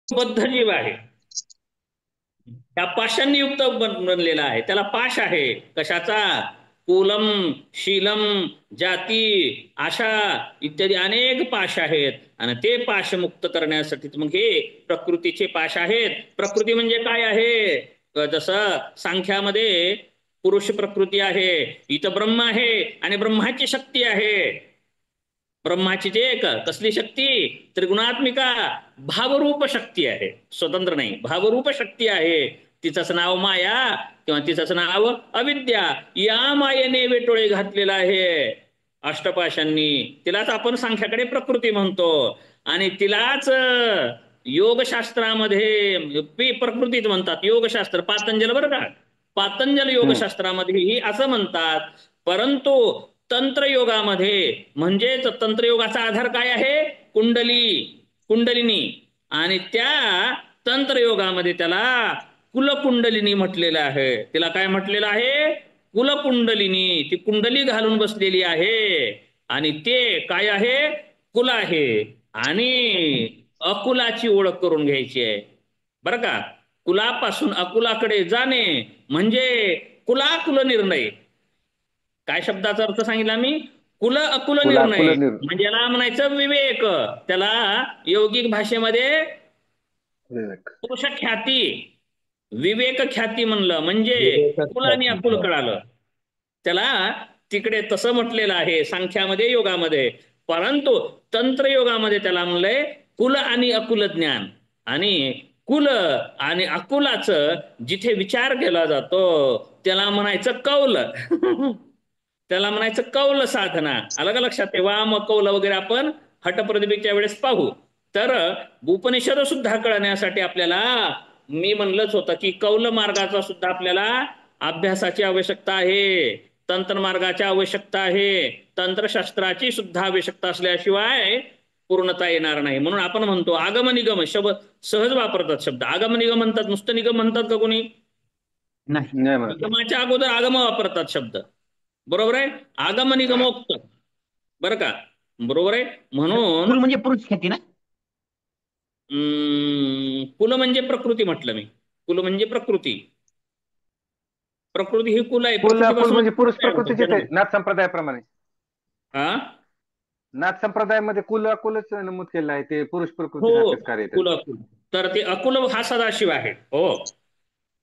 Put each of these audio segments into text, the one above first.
बद्ध जीव आहे, त्या पाशांनी युक्त बनलेला आहे, त्याला पाश आहे कशाचा? कुलम, शीलम, जाती, आशा इत्यादी अनेक पाश आहेत. आणि ते पाश मुक्त करण्यासाठी मग हे प्रकृतीचे पाश आहेत. प्रकृती म्हणजे काय आहे? जसं सांख्यामध्ये पुरुष प्रकृती आहे, इथं ब्रह्म आहे आणि ब्रह्माची शक्ती आहे. ब्रह्माची ते एक कसली शक्ती? त्रिगुणात्मिका भावरूप शक्ती आहे, स्वतंत्र नाही, भावरूप शक्ती आहे. तिचंच नाव माया किंवा तिचंच नाव अविद्या. या मायेने वेटोळे घातलेला आहे अष्टपाशांनी. तिलाच आपण सांख्याकडे प्रकृती म्हणतो. आणि तिलाच योगशास्त्रामध्ये प्रकृतीत म्हणतात. योगशास्त्र पातंजल बरं का, पातंजल योगशास्त्रामध्ये ही असं म्हणतात. परंतु तंत्रयोगामध्ये, म्हणजेच तंत्रयोगाचा आधार काय आहे? कुंडली, कुंडलिनी. आणि त्या तंत्रयोगामध्ये त्याला कुलकुंडलिनी म्हटलेलं आहे. तिला काय म्हटलेलं आहे? कुलकुंडलिनी. ती कुंडली घालून बसलेली आहे. आणि ते काय आहे? कुल आहे. आणि अकुलाची ओळख करून घ्यायची आहे बरं का. कुलापासून अकुलाकडे जाणे म्हणजे कुलाकुल निर्णय. काय शब्दाचा अर्थ सांगितला मी? कुल अकुल निर्णय. कुल म्हणजे याला म्हणायचं विवेक. त्याला यौगिक भाषेमध्ये विवेक. पुरुष ख्याती, विवेक ख्याती म्हणलं, म्हणजे विवेक कुल आणि ख्याती. अकुल कळालं त्याला. तिकडे तसं म्हटलेलं आहे सांख्यामध्ये, योगामध्ये. परंतु तंत्रयोगामध्ये त्याला म्हणलंय कुल आणि अकुल ज्ञान. आणि कुल आणि अकुलाचं जिथे विचार केला जातो त्याला म्हणायचं कौल. त्याला म्हणायचं कौल साधना. आलं का लक्षात? वाम कौल वगैरे आपण हटप्रतिभेच्या वेळेस पाहू. तर उपनिषद सुद्धा कळण्यासाठी आपल्याला, मी म्हणलंच होतं की कौल मार्गाचा सुद्धा आपल्याला अभ्यासाची आवश्यकता आहे, तंत्र मार्गाची आवश्यकता आहे, तंत्रशास्त्राची सुद्धा आवश्यकता असल्याशिवाय पूर्णता येणार नाही. म्हणून आपण म्हणतो आगम निगम शब्द सहज वापरतात. शब्द आगम निगम म्हणतात, नुसतं निगम म्हणतात का कोणी? नाही. नाही म्हणत. निगमाच्या अगोदर आगम वापरतात शब्द. बरोबर आहे? आगम निगमोक्त. बरं का? बरोबर आहे. म्हणून कुल म्हणजे पुरुष ख्याती ना? कुल म्हणजे प्रकृती म्हटलं मी. कुल म्हणजे प्रकृती. प्रकृती ही कुल आहे, कुल म्हणजे पुरुष प्रकृतीपासून तयार होतो प्रकृतीचेच जन्म. आहे नाथ संप्रदायाप्रमाणे. हा, नाथ संप्रदायामध्ये कुलच नमूद केलेलं आहे, ते पुरुष हो, प्रकृतीसारखेच कार्य आहे कुल त्याचं. अकुल. तर ते अकुल हा सदाशिव आहे. हो,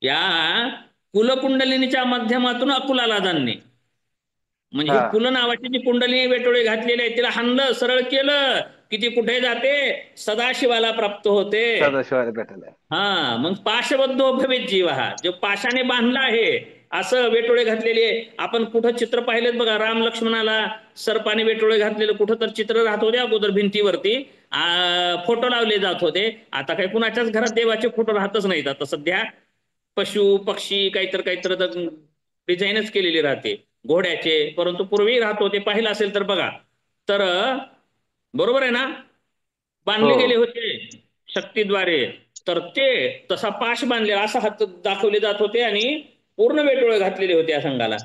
या कुलकुंडलिनीच्या माध्यमातून अकुलाला जाणणे. म्हणजे हा, ही कुल नावाची जी कुंडलिनी वेटोळे घातलेली आहे, तिला हाणलं, सरळ केलं की ती कुठे जाते? सदाशिवाला प्राप्त होते. सदाशिवाला भेटायला. हा, मग पाशबद्धो भवेत जीव. हा जो पाशाने बांधला आहे, असं वेटोळे घातलेले. आपण कुठं चित्र पाहिलेत बघा, राम लक्ष्मणाला सर्पाने वेटोळे घातलेलं कुठं तर चित्र राहत होते अगोदर भिंतीवरती. फोटो लावले जात होते. आता काही कुणाच्याच घरात देवाचे फोटो राहतच नाहीत आता सध्या. पशु पक्षी काहीतरी डिझाईनच केलेली राहते घोड्याचे. परंतु पूर्वी राहत होते, पाहिलं असेल तर बघा. तर बरोबर आहे ना, हो. बांधले गेले होते शक्तीद्वारे. तर ते तसा पाश बांधलेला, असा हात दाखवले जात होते आणि पूर्ण वेटोळे घातलेले होते या संघाला.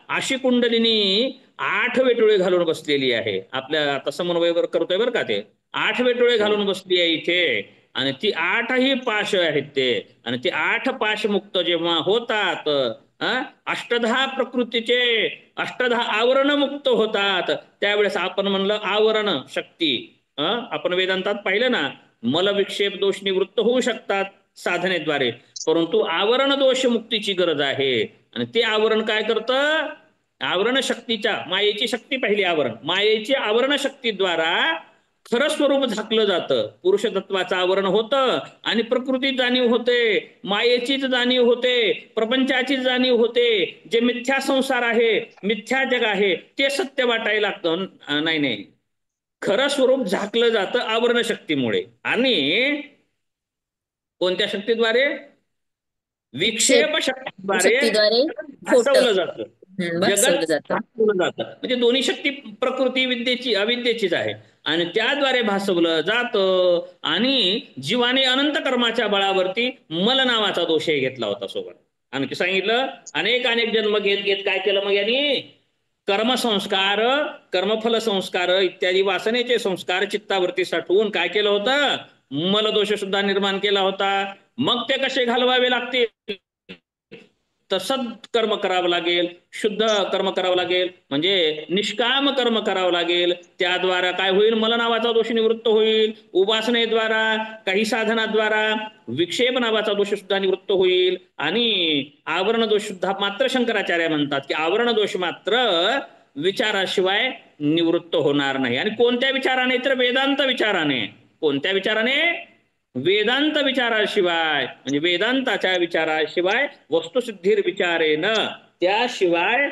अशी कुंडलिनी 8 वेटोळे घालून बसलेली आहे. आपल्या आता समन्वय करतोय बरं का, ते 8 वेटोळे हो. घालून बसली आहे इथे. आणि ती 8ही पाश आहेत ते. आणि ते 8 पाश मुक्त जेव्हा होतात, अष्टधा प्रकृतीचे 8 आवरण मुक्त होतात, त्यावेळेस आपण म्हणलं आवरण शक्ती. आपण वेदांतात पाहिलं ना, मल विक्षेप दोष निवृत्त होऊ शकतात साधनेद्वारे. परंतु आवरण दोष मुक्तीची गरज आहे. आणि ते आवरण काय करतं? आवरण शक्तीच्या, मायेची शक्ती पहिली आवरण, मायेची आवरण शक्तीद्वारा खरं स्वरूप झाकलं जातं. पुरुष तत्वाचं आवरण होतं आणि प्रकृती जाणीव होते, मायेचीच जाणीव होते, प्रपंचाचीच जाणीव होते. जे मिथ्या संसार आहे, मिथ्या जग आहे, ते सत्य वाटायला लागतं. नाही नाही, खरं स्वरूप झाकलं जातं आवरण शक्तीमुळे. आणि कोणत्या शक्तीद्वारे? विक्षेप विक्षेप शक्तीद्वारे शक्तीद्वारे खोट भासवलं जातं जगत, बसवलं जातं. भासवलं जातं. म्हणजे दोन्ही शक्ती प्रकृती विद्येची अविद्येचीच आहे. आणि त्याद्वारे भासवलं जातं. आणि जीवाने अनंत कर्माच्या बळावरती मल नावाचा दोषही घेतला होता सोबत. आणखी सांगितलं, अनेक अनेक जन्म घेत घेत काय केलं मग यांनी? कर्मसंस्कार, कर्मफल संस्कार इत्यादी वासनेचे संस्कार चित्तावरती साठवून काय केलं होतं? मलदोष सुद्धा निर्माण केला होता. मग ते कसे घालवावे लागतील? तर सत्कर्म करावं लागेल, शुद्ध कर्म करावं लागेल, म्हणजे निष्काम कर्म करावं लागेल. त्याद्वारा काय होईल? मला नावाचा दोष निवृत्त होईल. उपासनेद्वारा, काही साधनाद्वारा विक्षेप नावाचा दोष सुद्धा निवृत्त होईल. आणि आवरण दोष सुद्धा मात्र शंकराचार्य म्हणतात की आवरण दोष मात्र विचाराशिवाय निवृत्त होणार नाही. आणि कोणत्या विचाराने? तर वेदांत विचाराने. कोणत्या विचाराने? वेदांत विचाराशिवाय, म्हणजे वेदांताच्या विचाराशिवाय, वस्तुसिद्धीर विचारेन, त्याशिवाय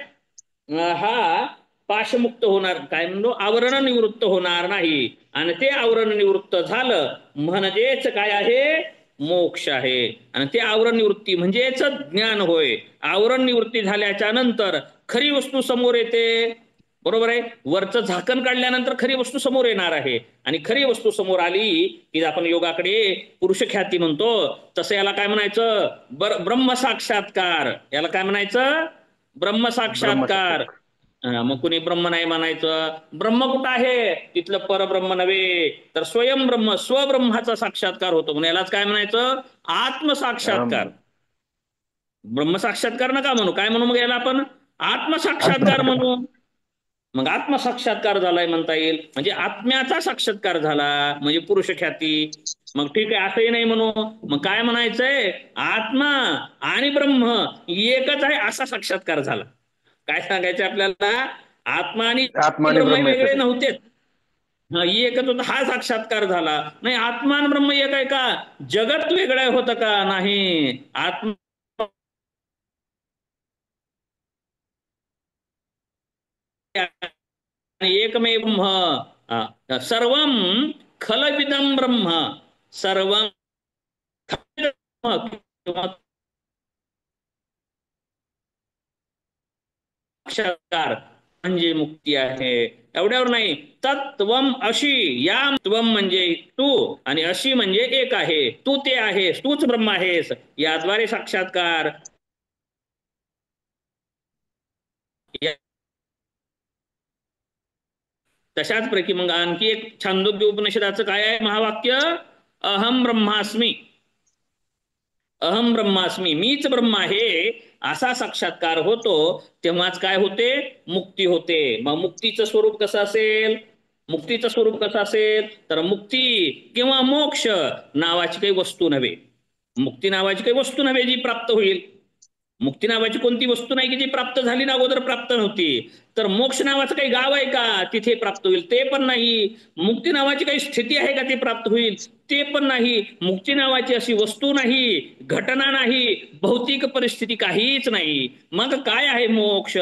हा पाशमुक्त होणार, काय म्हणलो, आवरण निवृत्त होणार नाही. आणि ते आवरण निवृत्त झालं म्हणजेच काय आहे? मोक्ष आहे. आणि ते आवरण निवृत्ती म्हणजेच ज्ञान होय. आवरण निवृत्ती झाल्याच्या नंतर खरी वस्तू समोर येते. बरोबर आहे? वरचं झाकण काढल्यानंतर खरी वस्तू समोर येणार आहे. आणि खरी वस्तू समोर आली की आपण योगाकडे पुरुष ख्याती म्हणतो, तसं याला काय म्हणायचं? ब्रह्मसाक्षात्कार. याला काय म्हणायचं? ब्रह्मसाक्षात्कार. मग कुणी ब्रह्म नाही म्हणायचं. ब्रह्म कुठं आहे? तिथलं परब्रह्म नव्हे, तर स्वयं ब्रह्म, स्वब्रह्माचा साक्षात्कार होतो. म्हणून यालाच काय म्हणायचं? आत्मसाक्षात्कार. ब्रह्मसाक्षात्कार नका म्हणू. काय म्हणू मग याला आपण? आत्मसाक्षात्कार म्हणू. मग आत्मसाक्षात्कार झालाय म्हणता येईल, म्हणजे आत्म्याचा साक्षात्कार झाला, म्हणजे पुरुष ख्याती. मग ठीक आहे, असंही नाही म्हणू. मग काय म्हणायचंय? आत्मा आणि ब्रह्म एकच आहे असा साक्षात्कार झाला. काय सांगायचं आपल्याला? आत्मा आणि ब्रह्म वेगळे नव्हतेच, एकच होता, हा साक्षात्कार झाला. नाही, आत्मा आणि ब्रह्म एक आहे का? जगत वेगळं होतं का? नाही. आत्मा एकमेव ब्रह्म, सर्वं खलविदं ब्रह्म, सर्वं साक्षात्कार म्हणजे मुक्ती आहे. एवढ्यावर नाही, तत्वम अशी, या त्वम म्हणजे तू आणि अशी म्हणजे एक आहे, तू ते आहेस, तूच ब्रह्म आहेस, याद्वारे साक्षात्कार. तशाच पैकी मग आणखी एक छांदोग्य उपनिषदाचं काय आहे महावाक्य? अहम ब्रह्मास्मी. अहम ब्रह्मास्मी, मीच ब्रह्म आहे असा साक्षात्कार होतो. तेव्हाच काय होते? मुक्ती होते. मग मुक्तीचं स्वरूप कसं असेल? मुक्तीचं स्वरूप कसं असेल? तर मुक्ती किंवा मोक्ष नावाची काही वस्तू नव्हे. मुक्ती नावाची काही वस्तू नव्हे जी प्राप्त होईल. मुक्ती नावाची कोणती वस्तू नाही की जी प्राप्त झाली ना, अगोदर प्राप्त नव्हती. तर मोक्ष नावाचं काही गाव आहे का तिथे प्राप्त होईल? ते पण नाही. मुक्ती नावाची काही स्थिती आहे का ती प्राप्त होईल? ते पण नाही. मुक्ती नावाची अशी वस्तू नाही, घटना नाही, भौतिक परिस्थिती काहीच नाही. मग काय आहे मोक्ष?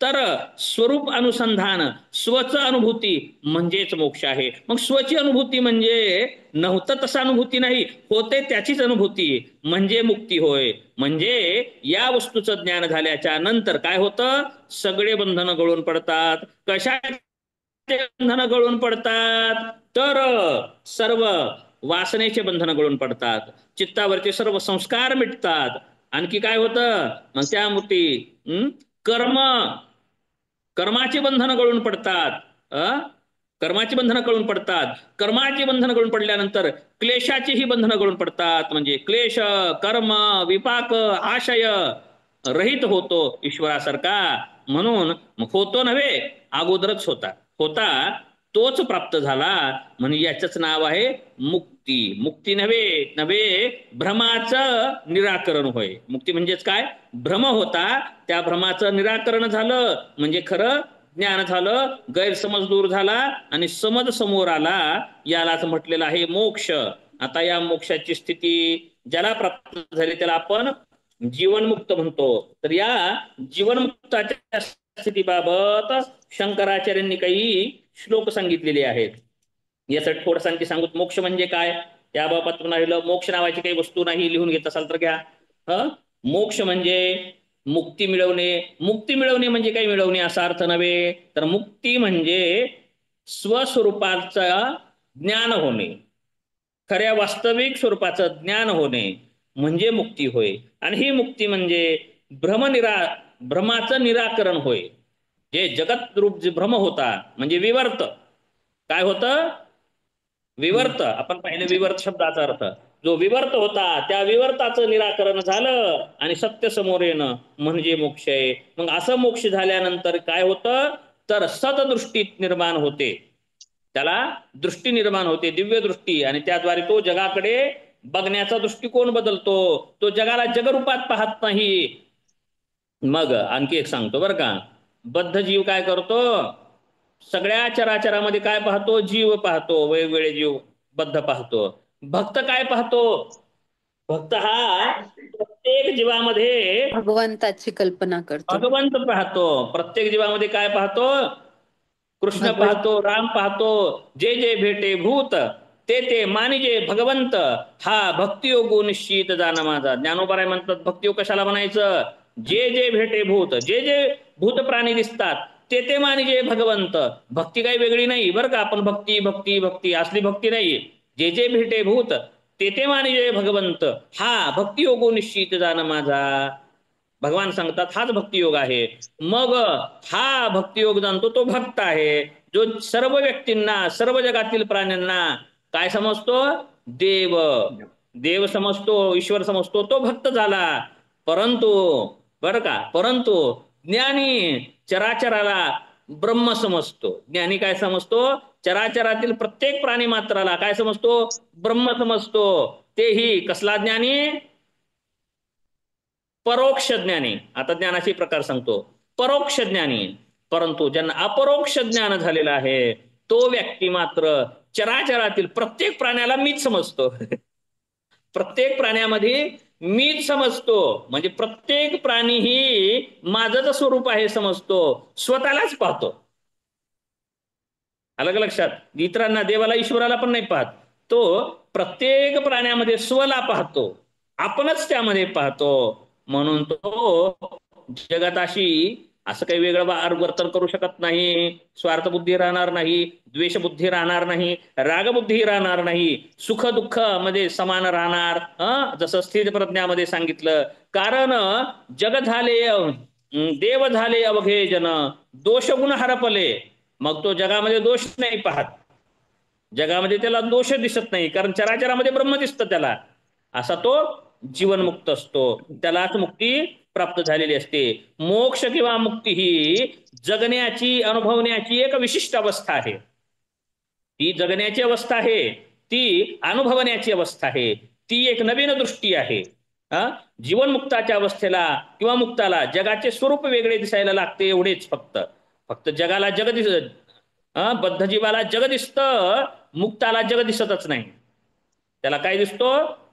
तर स्वरूप अनुसंधान, स्वच अनुभूती म्हणजेच मोक्ष आहे. मग स्वची अनुभूती म्हणजे नव्हतं तसं अनुभूती नाही, होते त्याचीच अनुभूती म्हणजे मुक्ती होय. म्हणजे या वस्तूचं ज्ञान झाल्याच्या नंतर काय होतं? सगळे बंधन गळून पडतात. कशाचे बंधन गळून पडतात? तर सर्व वासनेचे बंधन गळून पडतात, चित्तावरचे सर्व संस्कार मिटतात. आणखी काय होतं? मग त्या मूर्ती कर्माची बंधनं गळून पडतात. कर्माची बंधनं गळून पडतात. कर्माची बंधनं गळून पडल्यानंतर क्लेशाचीही बंधनं गळून पडतात. म्हणजे क्लेश, कर्म, विपाक, आशय रहित होतो ईश्वरासारखा. म्हणून होतो नव्हे, अगोदरच होता तोच प्राप्त झाला. म्हणजे याचंच नाव आहे मुक्ती. मुक्ती नव्हे भ्रमाचं निराकरण होय. मुक्ती म्हणजेच काय? भ्रम होता, त्या भ्रमाचं निराकरण झालं म्हणजे खरं ज्ञान झालं, गैरसमज दूर झाला आणि समज समोर आला. यालाच म्हटलेलं आहे मोक्ष. आता या मोक्षाची स्थिती ज्याला प्राप्त झाली त्याला आपण जीवनमुक्त म्हणतो. तर या जीवनमुक्ताच्या स्थितीबाबत शंकराचार्यांनी काही श्लोक सांगितलेले आहेत. यासाठी थोडं आणखी सांगू. मोक्ष म्हणजे काय त्याबाबत म्हणालं. मोक्ष नावाची काही वस्तू नाही, लिहून घेत असाल तर घ्या. मोक्ष म्हणजे मुक्ती मिळवणे. मुक्ती मिळवणे म्हणजे काही मिळवणे असा अर्थ नव्हे, तर मुक्ती म्हणजे स्वस्वरूपाचं ज्ञान होणे, खऱ्या वास्तविक स्वरूपाचं ज्ञान होणे म्हणजे मुक्ती होय. आणि ही मुक्ती म्हणजे भ्रमाचं निराकरण होय. जे जगत रूप जे भ्रम होता म्हणजे विवर्त, काय होतं? विवर्त आपण पाहिलं विवर्त शब्दाचा अर्थ जो विवर्त होता त्या विवर्ताचं निराकरण झालं आणि सत्य समोर येणं म्हणजे मोक्ष आहे. मग असं मोक्ष झाल्यानंतर काय होतं तर सददृष्टी निर्माण होते. त्याला दृष्टी निर्माण होते दिव्य दृष्टी आणि त्याद्वारे तो जगाकडे बघण्याचा दृष्टिकोन बदलतो. तो जगाला जगरूपात पाहत नाही. मग आणखी एक सांगतो बरं का बद्ध जीव काय करतो सगळ्या चराचरामध्ये काय पाहतो जीव पाहतो वेगवेगळे जीव बद्ध पाहतो. भक्त काय पाहतो भक्त हा प्रत्येक जीवामध्ये भगवंताची कल्पना करतो. भगवंत पाहतो. प्रत्येक जीवामध्ये काय पाहतो कृष्ण भगवंत पाहतो राम पाहतो. जे जे भेटे भूत ते ते मानिजे भगवंत हा भक्तियोग निश्चित जाण माझा. ज्ञानोबराय म्हणतात भक्तियोग कशाला म्हणायचं जे जे भेटे भूत जे जे भूत प्राणी दिसतात ते ते मानिजे भगवंत. भक्ती काही वेगळी नाही बरं का. आपण भक्ती भक्ती भक्ती असली भक्ती नाही. जे जे भेटे भूत ते ते मानिजे भगवंत हा भक्तियोगो निश्चित जाण माझा. भगवान सांगतात हाच भक्तियोग आहे. मग हा भक्तियोग जाणतो तो भक्त आहे जो सर्व व्यक्तींना सर्व जगातील प्राण्यांना काय समजतो देव देव समजतो ईश्वर समजतो तो भक्त झाला. परंतु बरं का परंतु ज्ञानी चराचराला ब्रह्म समजतो. ज्ञानी काय समजतो चराचरातील प्रत्येक प्राणी मात्राला काय समजतो ब्रह्म समजतो. तेही कसला ज्ञानी परोक्ष ज्ञानी. आता ज्ञानाचे प्रकार सांगतो परोक्ष ज्ञानी. परंतु ज्यांना अपरोक्ष ज्ञान झालेलं आहे तो व्यक्ती मात्र चराचरातील प्रत्येक प्राण्याला मीच समजतो. प्रत्येक प्राण्यामध्ये मीच समजतो म्हणजे प्रत्येक प्राणी ही माझंच स्वरूप आहे समजतो. स्वतःलाच पाहतो. अलग लक्षात इतरांना देवाला ईश्वराला पण नाही पाहत. तो प्रत्येक प्राण्यामध्ये स्वला पाहतो आपणच त्यामध्ये पाहतो. म्हणून तो जगताशी असं काही वेगळं वर्तन करू शकत नाही. स्वार्थ बुद्धी राहणार नाही द्वेष बुद्धी राहणार नाही रागबुद्धी राहणार नाही सुख दुःख मध्ये समान राहणार. जसं स्थिर प्रज्ञामध्ये सांगितलं कारण जग झाले देव झाले अवघे जन दोष गुण हरपले. मग तो जगामध्ये दोष नाही पाहत. जगामध्ये त्याला दोष दिसत नाही कारण चराचरामध्ये ब्रह्म दिसतं त्याला. असा तो जीवनमुक्त असतो. त्यालाच मुक्ती प्राप्त झालेली असते. मोक्ष किंवा मुक्ती ही जगण्याची अनुभवण्याची एक विशिष्ट अवस्था आहे. ती जगण्याची अवस्था आहे ती अनुभवण्याची अवस्था आहे. ती एक नवीन दृष्टी आहे. जीवनमुक्ताच्या अवस्थेला किंवा मुक्ताला जगाचे स्वरूप वेगळे दिसायला लागते एवढेच. फक्त फक्त जगाला जग दिसत बद्ध जीवाला जग दिसतं मुक्ताला जग दिसतच नाही. त्याला काय दिसतो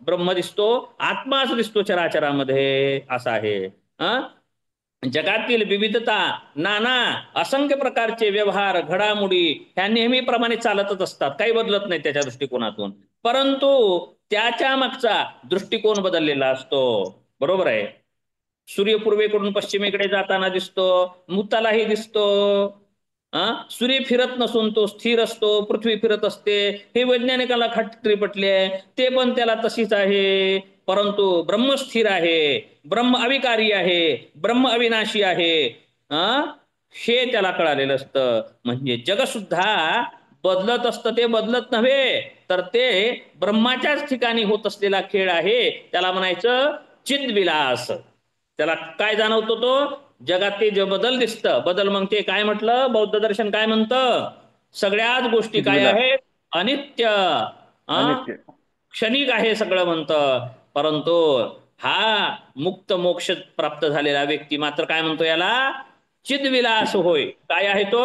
ब्रह्म दिसतो आत्माच दिसतो चराचरामध्ये असं आहे. जगातील विविधता नाना असंख्य प्रकारचे व्यवहार घडामोडी ह्या नेहमीप्रमाणे चालतच असतात काही बदलत नाही त्याच्या दृष्टिकोनातून. परंतु त्याच्या मागचा दृष्टिकोन बदललेला असतो. बरोबर आहे. सूर्य पूर्वेकडून पश्चिमेकडे जाताना दिसतो मुक्तालाही दिसतो. सूर्य फिरत नसून तो स्थिर असतो पृथ्वी फिरत असते हे वैज्ञानिकाला खात्री पटली आहे. ते पण त्याला तशीच आहे. परंतु ब्रह्म स्थिर आहे ब्रह्म अविकारी आहे ब्रह्म अविनाशी आहे हे त्याला कळालेलं असतं. म्हणजे जग सुद्धा बदलत असतं ते बदलत नव्हे तर ते ब्रह्माच्याच ठिकाणी होत असलेला खेळ आहे. त्याला म्हणायचं चिद्विलास. त्याला काय जाणवतो तो जगात ते जे बदल दिसतं बदल. मग ते काय म्हटलं बौद्ध दर्शन काय म्हणतं सगळ्याच गोष्टी काय आहेत अनित्य क्षणिक आहे सगळं म्हणतं. परंतु हा मुक्त मोक्ष प्राप्त झालेला व्यक्ती मात्र काय म्हणतो याला चिद्विलास होय. काय आहे तो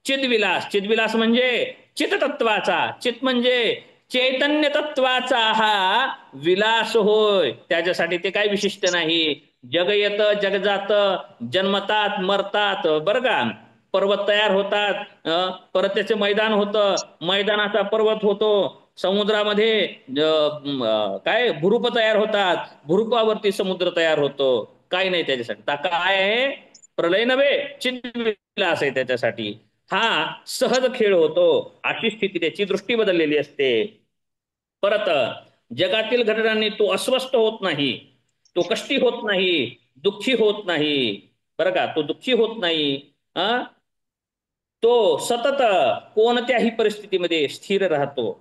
चिद्विलास. चिद्विलास म्हणजे चित्तत्वाचा चित म्हणजे चैतन्य तत्वाचा हा विलास होय. त्याच्यासाठी ते काय विशिष्ट नाही. जग येतं जग जातं जन्मतात मरतात बरं का. पर्वत तयार होतात परत त्याचे मैदान होतं मैदानाचा पर्वत होतो. समुद्रामध्ये काय भूरूप तयार होतात भूरूपावरती समुद्र तयार होतो. काय नाही त्याच्यासाठी. काय आहे प्रलय नव्हे चिद्विलास आहे त्याच्यासाठी. हा सहज खेळ होतो अशी स्थिती त्याची दृष्टी बदललेली असते. परत जगातील घटनांनी तो अस्वस्थ होत नाही तो कष्टी होत नाही दुःखी होत नाही बरं का. तो दुःखी होत नाही. तो सतत कोणत्याही परिस्थितीमध्ये स्थिर राहतो.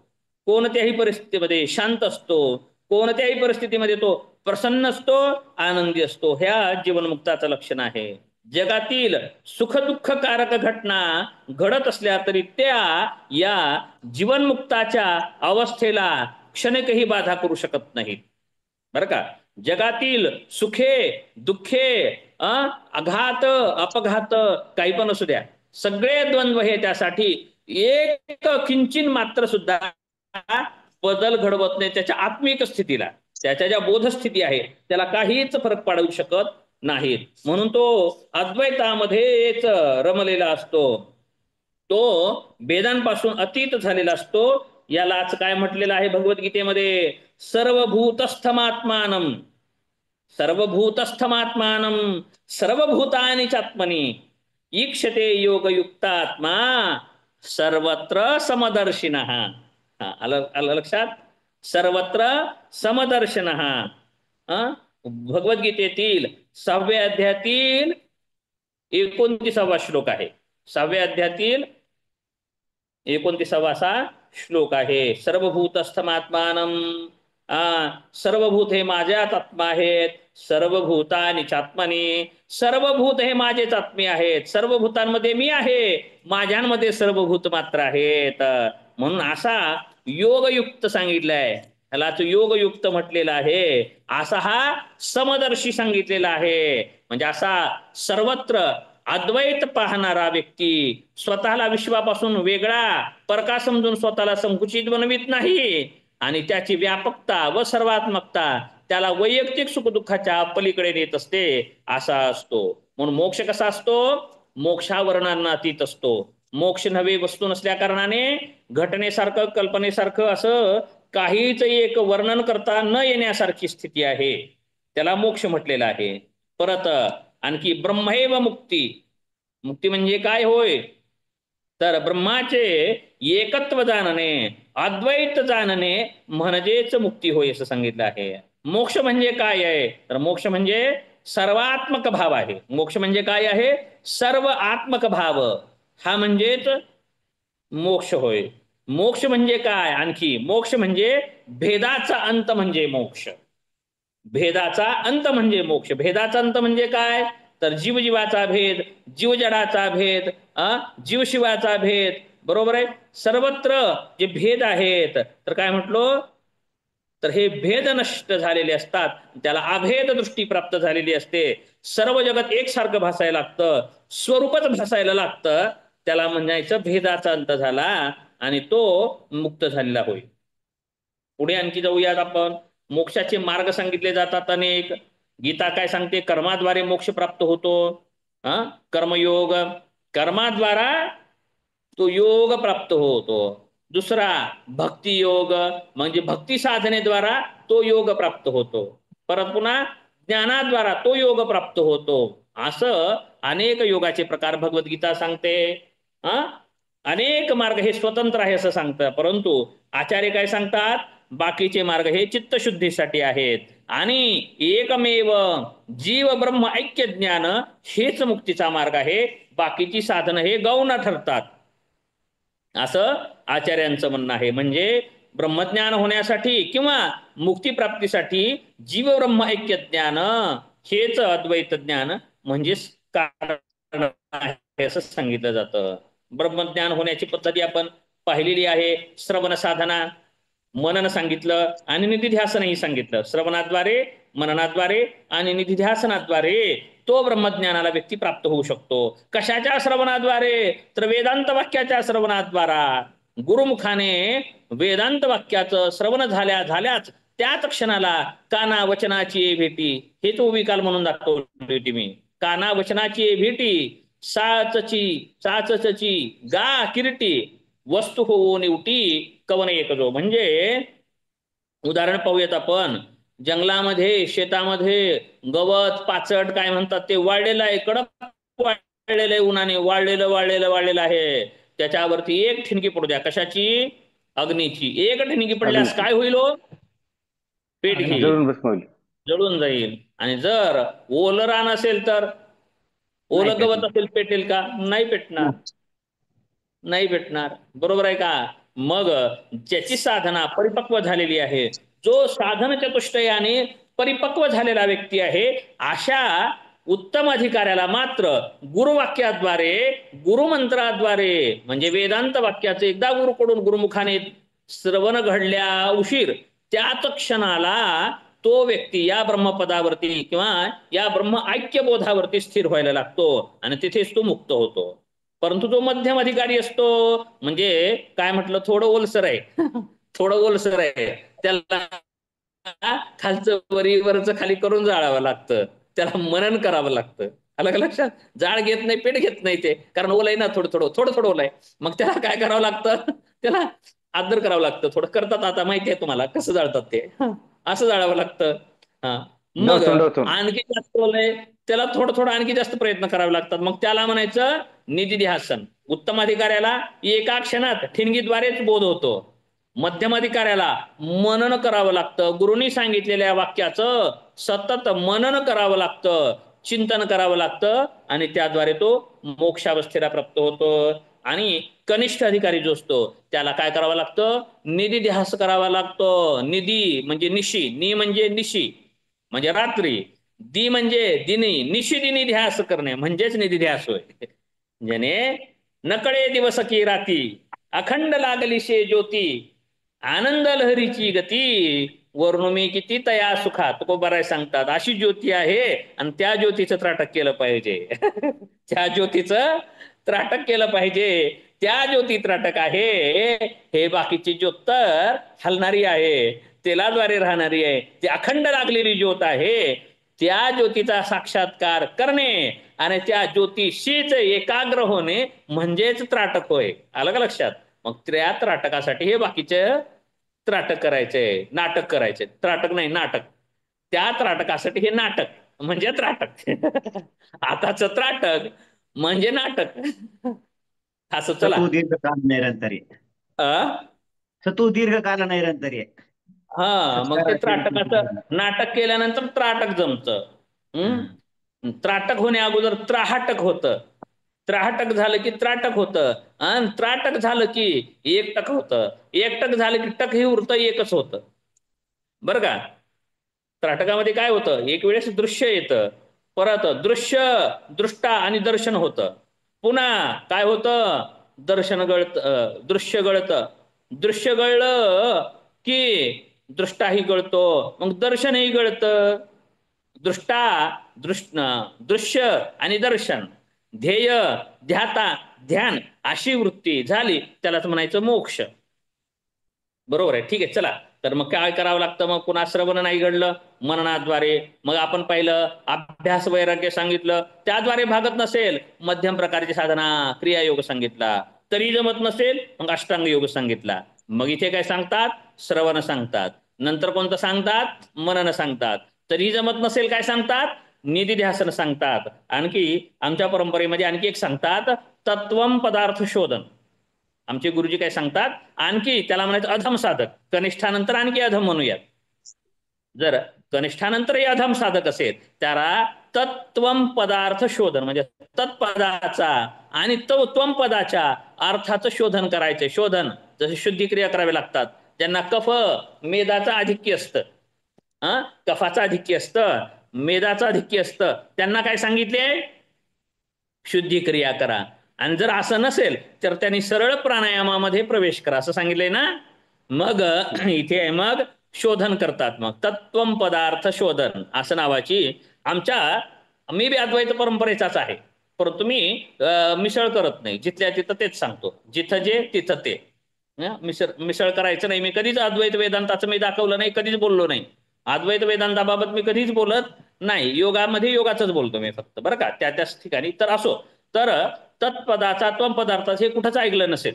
कोणत्याही परिस्थितीमध्ये शांत असतो, कोणत्याही परिस्थितीमध्ये तो प्रसन्न असतो, आनंदी असतो. ह्या जीवनमुक्ताचं लक्षण आहे. जगातील सुखदुःखकारक घटना घडत असल्या तरी त्या या जीवनमुक्ताच्या अवस्थेला क्षणिकही बाधा करू शकत नाहीत, बरं का. जगातील सुखे दुःखे आघात अपघात काही पण असू द्या, सगळे द्वंद्व हे त्यासाठी एक किंचिन मात्र सुद्धा बदल घडवत नाही त्याच्या आत्मिक स्थितीला. त्याच्या ज्या बोधस्थिती आहे त्याला काहीच फरक पडू शकत नाहीत. म्हणून तो अद्वैतामध्येच रमलेला असतो, तो भेदांपासून अतीत झालेला असतो. यालाच काय म्हटलेलं आहे भगवद्गीतेमध्ये, सर्वभूतस्थमात्मानम सर्वभूतस्थमात्मानम सर्वभूतानि चात्मनि ईक्षते योगयुक्तात्मा सर्वत्र समदर्शिनः. आलं लक्षात? सर्वत्र समदर्शनः. भगवद्गीतेतील 6व्या अध्यायातील 29वा श्लोक आहे. 6व्या अध्यायातील 29वा असा श्लोक आहे. सर्वभूतस्थमात्मानम, सर्वभूत हे माझ्याच आत्मा आहेत. सर्वभूतानि चात्मनि, सर्वभूत हे माझेच आत्मे आहेत. सर्वभूतांमध्ये मी आहे, माझ्यांमध्ये सर्वभूत मात्र आहेत. म्हणून असा योगयुक्त सांगितलाय, त्यालाच योगयुक्त म्हटलेला आहे. असा हा समदर्शी सांगितलेला आहे. म्हणजे असा सर्वत्र अद्वैत पाहणारा व्यक्ती स्वतःला विश्वापासून वेगळा परका समजून स्वतःला संकुचित बनवित नाही, आणि त्याची व्यापकता व सर्वात्मकता त्याला वैयक्तिक सुखदुःखाच्या पलीकडे नेत असते, असा असतो. म्हणून मोक्ष कसा असतो? मोक्षावर्णांना अतीत असतो. मोक्ष नव्हे वस्तू नसल्या कारणाने घटनेसारखं कल्पनेसारखं असं काहीच एक वर्णन करता न येण्यासारखी स्थिती आहे, त्याला मोक्ष म्हटलेला आहे. परत आणखी ब्रह्मैव मुक्ती. मुक्ती म्हणजे काय होय? तर ब्रह्माचे एकत्व जाणणे, अद्वैत जाणणे म्हणजेच मुक्ती होय असं सांगितलं आहे. मोक्ष म्हणजे काय आहे? तर मोक्ष म्हणजे सर्वात्मक भाव आहे. मोक्ष म्हणजे काय आहे? सर्व आत्मक भाव, हा म्हणजेच मोक्ष होय. मोक्ष म्हणजे काय? आणखी मोक्ष म्हणजे भेदाचा अंत म्हणजे मोक्ष. भेदाचा अंत म्हणजे मोक्ष. भेदाचा अंत म्हणजे काय? तर जीवजीवाचा भेद, जीवजडाचा भेद, जीवशिवाचा भेद, बरोबर आहे. सर्वत्र जे भेद आहेत तर काय म्हटलो, तर हे भेद नष्ट झालेले असतात, त्याला अभेद दृष्टी प्राप्त झालेली असते. सर्व जगत एकसारखं भासायला लागतं, स्वरूपच भासायला लागतं, त्याला म्हणायचं भेदाचा अंत झाला आणि तो मुक्त झालेला होईल. पुढे आणखी जाऊयात आपण. मोक्षाचे मार्ग सांगितले जातात अनेक. गीता काय सांगते? कर्माद्वारे मोक्ष प्राप्त होतो. कर्मयोग, कर्माद्वारा तो योग प्राप्त होतो. दुसरा भक्ती योग, म्हणजे भक्ती साधनेद्वारा तो योग प्राप्त होतो. परत पुन्हा ज्ञानाद्वारा तो योग प्राप्त होतो. असं अनेक योगाचे प्रकार भगवद्गीता सांगते. अनेक मार्ग हे स्वतंत्र आहे असं सांगतं, परंतु आचार्य काय सांगतात? बाकीचे मार्ग हे चित्तशुद्धीसाठी आहेत, आणि एकमेव जीव ब्रह्म ऐक्य ज्ञान हेच मुक्तीचा मार्ग आहे. बाकीची साधनं हे गौण ठरतात असं आचार्यांचं म्हणणं आहे. म्हणजे ब्रह्मज्ञान होण्यासाठी किंवा मुक्तीप्राप्तीसाठी जीव ब्रह्म ऐक्य ज्ञान हेच अद्वैत ज्ञान म्हणजेच कारण आहे असं सांगितलं जातं. ब्रह्मज्ञान होण्याची पद्धती आपण पाहिलेली आहे. श्रवण साधना, मनन सांगितलं आणि निधिध्यासनही सांगितलं. श्रवणाद्वारे, मननाद्वारे आणि निधिध्यासनाद्वारे तो ब्रह्मज्ञानाला व्यक्ती प्राप्त होऊ शकतो. कशाच्या श्रवणाद्वारे? तर वेदांत वाक्याच्या श्रवणाद्वारा. गुरुमुखाने वेदांत वाक्याचं श्रवण झाल्याच त्याच क्षणाला काना वचनाची भेटी, हेच ओविकाल म्हणून दाखवली मी. काना वचनाची भेटी, चाचची गा किरीटी, वस्तू होऊन उटी कवन एक जो. म्हणजे उदाहरण पाहूयात आपण. जंगलामध्ये, शेतामध्ये गवत पाचट काय म्हणतात ते वाळलेलं आहे, कडक वाळलेलं आहे, उन्हाने वाळलेलं आहे. त्याच्यावरती एक ठिणगी पडू द्या, कशाची? अग्नीची. एक ठिणगी पडल्यास काय होईल? पेट घेईल, जळून जाईल. आणि जर ओलं रान असेल तर, ओलं गवत असेल पेटेल का? नाही पेटणार, नाही भेटणार, बरोबर आहे का? मग ज्याची साधना परिपक्व झालेली आहे, जो साधन चतुष्टयाने परिपक्व झालेला व्यक्ती आहे, अशा उत्तम अधिकाऱ्याला मात्र गुरुवाक्याद्वारे, गुरुमंत्राद्वारे, म्हणजे वेदांत वाक्याचे एकदा गुरुकडून गुरुमुखाने श्रवण घडल्या उशीर, त्याच क्षणाला तो व्यक्ती या ब्रह्मपदावरती किंवा या ब्रह्म ऐक्यबोधावरती स्थिर व्हायला लागतो आणि तिथेच तो मुक्त होतो. परंतु जो मध्यम अधिकारी असतो, म्हणजे काय म्हटलं, थोडं ओलसर आहे थोडं ओलसर आहे, त्याला खालचं वरचं खाली करून जाळावं लागतं, त्याला मनन करावं लागतं. आलं का लक्षात? जाळ घेत नाही, पेट घेत नाही ते, कारण ओलय ना, थोडं ओलय. मग त्याला काय करावं लागतं, त्याला आदर करावं लागतं. थोडं करतात, आता माहिती आहे तुम्हाला कसं जाळतात ते, असं जाळावं लागतं. हा, मग डोचून आणखी जास्त ओलय, त्याला थोडं आणखी जास्त प्रयत्न करावे लागतात. मग त्याला म्हणायचं निधिध्यासन. उत्तम अधिकाऱ्याला एका क्षणात ठिणगीद्वारेच बोध होतो. मध्यम अधिकाऱ्याला मनन करावं लागतं, गुरुनी सांगितलेल्या वाक्याचं सतत मनन करावं लागतं, चिंतन करावं लागतं आणि त्याद्वारे तो मोक्षावस्थेला प्राप्त होतो. आणि कनिष्ठ अधिकारी जो असतो त्याला काय करावं लागतं, निधिध्यास करावा लागतो. निधी म्हणजे निशी, नि म्हणजे निशी म्हणजे रात्री, दी म्हणजे दिनी, निशी दिनी ध्यास करणे म्हणजेच निधिध्यास होय. ज्याने नकळे दिवस की राती, अखंड लागली शे ज्योती, आनंद लहरीची गती, वर्णुमी किती तया सुखात, तुकोबाराय सांगतात. अशी ज्योती आहे आणि त्या ज्योतीचं त्राटक केलं पाहिजे त्या ज्योतीचं त्राटक केलं पाहिजे. त्या ज्योती त्राटक आहे, हे बाकीची ज्योत तर हलणारी आहे, तेलाद्वारे राहणारी आहे. ती अखंड लागलेली ज्योत आहे, त्या ज्योतीचा साक्षात्कार करणे आणि त्या ज्योतिषीच एकाग्र होणे म्हणजेच त्राटक होय. आलं का लक्षात? मग त्या त्राटकासाठी हे बाकीचे त्राटक करायचे, नाटक करायचे. त्राटक नाही, नाटक. त्या त्राटकासाठी हे नाटक म्हणजे त्राटक आताच त्राटक म्हणजे नाटक असं. चला, सतू दीर्घकाल निरंतरी, सतू दीर्घकाल निरंतरी. हा, मग ते त्राटकाचं नाटक केल्यानंतर त्राटक जमतं. त्राटक होण्या अगोदर त्राहटक होतं, त्राहटक झालं की त्राटक होतं, आणि त्राटक झालं की एकटक होतं, एकटक झालं की टक ही उरतं, एकच होतं. बरं का? त्राटकामध्ये काय होतं, एक वेळेस दृश्य येतं, परत दृश्य, दृष्टा आणि दर्शन होतं, पुन्हा काय होतं, दर्शन गळतं, दृश्य गळतं, दृश्य गळलं की दृष्टाही गळतो, मग दर्शनही गळतं. दृष्टा, दृश्य आणि दर्शन, ध्येय, ध्याता, ध्यान अशी वृत्ती झाली, त्यालाच म्हणायचं मोक्ष. बरोबर आहे, ठीक आहे. चला, तर मग काय करावं लागतं, मग पुन्हा श्रवण नाही घडलं, मननाद्वारे. मग आपण पाहिलं अभ्यास वैराग्य सांगितलं, त्याद्वारे भागत नसेल मध्यम प्रकारची साधना क्रियायोग सांगितला, तरी जमत नसेल मग अष्टांग योग सांगितला. मग इथे काय सांगतात, श्रवण सांगतात, नंतर कोणतं सांगतात, मनन सांगतात, तरी जमत नसेल काय सांगतात, निधिध्यासन सांगतात. आणखी आमच्या परंपरेमध्ये आणखी एक सांगतात, तत्वम पदार्थ शोधन. आमचे गुरुजी काय सांगतात, आणखी त्याला म्हणायचं अधम साधक. कनिष्ठानंतर आणखी अधम म्हणूयात. जर कनिष्ठानंतरही अधम साधक असेल त्याला तत्वम पदार्थ शोधन, म्हणजे तत्पदाचा आणि त्वम पदाच्या अर्थाचं शोधन करायचे. शोधन, जसे शुद्धी क्रिया करावी लागतात. ज्यांना कफ मेदाचं आधिक्य असतं, कफाचं आधिक्य असतं, मेदाचं आधिक्य असतं, त्यांना काय सांगितले, शुद्धी क्रिया करा. आणि जर असं नसेल तर त्यांनी सरळ प्राणायामामध्ये प्रवेश करा असं सांगितलंय ना. मग इथे मग शोधन करतात, मग तत्वम पदार्थ शोधन असं नावाची. मी बी अद्वैत परंपरेचाच आहे, परंतु मी मिसळ करत नाही, जिथल्या तिथं तेच सांगतो, जिथं जे तिथं ते. मिसळ करायचं नाही. मी कधीच अद्वैत वेदांताचं मी दाखवलं नाही, कधीच बोललो नाही. अद्वैत वेदांताबाबत मी कधीच बोलत नाही, योगामध्ये योगाचंच बोलतो मी फक्त, बरं का, त्याच ठिकाणी. तर असो, तर तत्पदाचा त्वम पदार्थाचं हे कुठंच ऐकलं नसेल.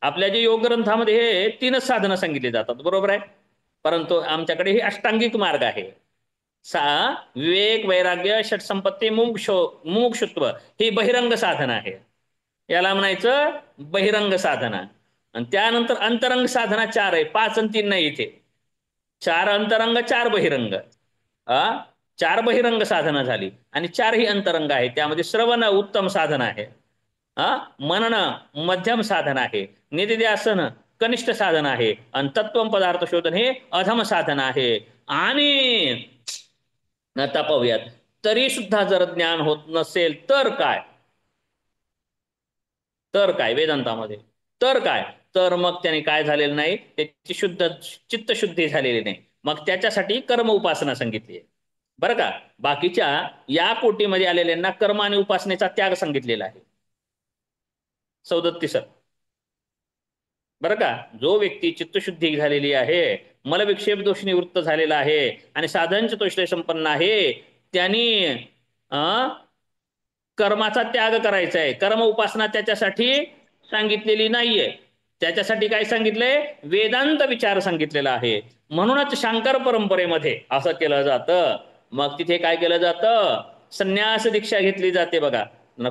आपल्या जे योग ग्रंथामध्ये हे तीनच साधनं सांगितली जातात, बरोबर आहे. परंतु आमच्याकडे हे अष्टांगिक मार्ग आहे. विवेक, वैराग्य, षटसंपत्ती, मुमुक्षुत्व ही बहिरंग साधन आहे. याला म्हणायचं बहिरंग साधना. आणि त्यानंतर अंतरंग साधना 4 आहे, 5 आणि 3 नाही. इथे 4 अंतरंग, 4 बहिरंग. 4 बहिरंग साधना झाली आणि 4 ही अंतरंग आहे. त्यामध्ये श्रवण उत्तम साधन आहे, मनन मध्यम साधन आहे, निधिध्यासन कनिष्ठ साधन आहे आणि तत्व पदार्थ शोधन हे अधम साधन आहे. आणि आता पाहूयात, तरी सुद्धा जर ज्ञान होत नसेल तर काय, तर काय वेदांतामध्ये, तर काय, तर मग त्याने काय झालेलं नाही, त्याची चित्तशुद्धी झालेली नाही. मग त्याच्यासाठी कर्म उपासना सांगितली आहे बरं का. बाकीच्या या कोटीमध्ये आलेल्यांना कर्म आणि उपासनेचा त्याग सांगितलेला आहे. 37 बरं का. जो व्यक्ती चित्तशुद्धी झालेली आहे, मलविक्षेप दोष निवृत्त झालेला आहे आणि साधन चतुष्टय संपन्न आहे, त्यांनी कर्माचा त्याग करायचा आहे. कर्म उपासना त्याच्यासाठी सांगितलेली नाहीये. त्याच्यासाठी काय सांगितलंय, वेदांत विचार सांगितलेला आहे. म्हणूनच शांकर परंपरेमध्ये असं केलं जातं. मग तिथे काय केलं जातं, संन्यास दीक्षा घेतली जाते बघा.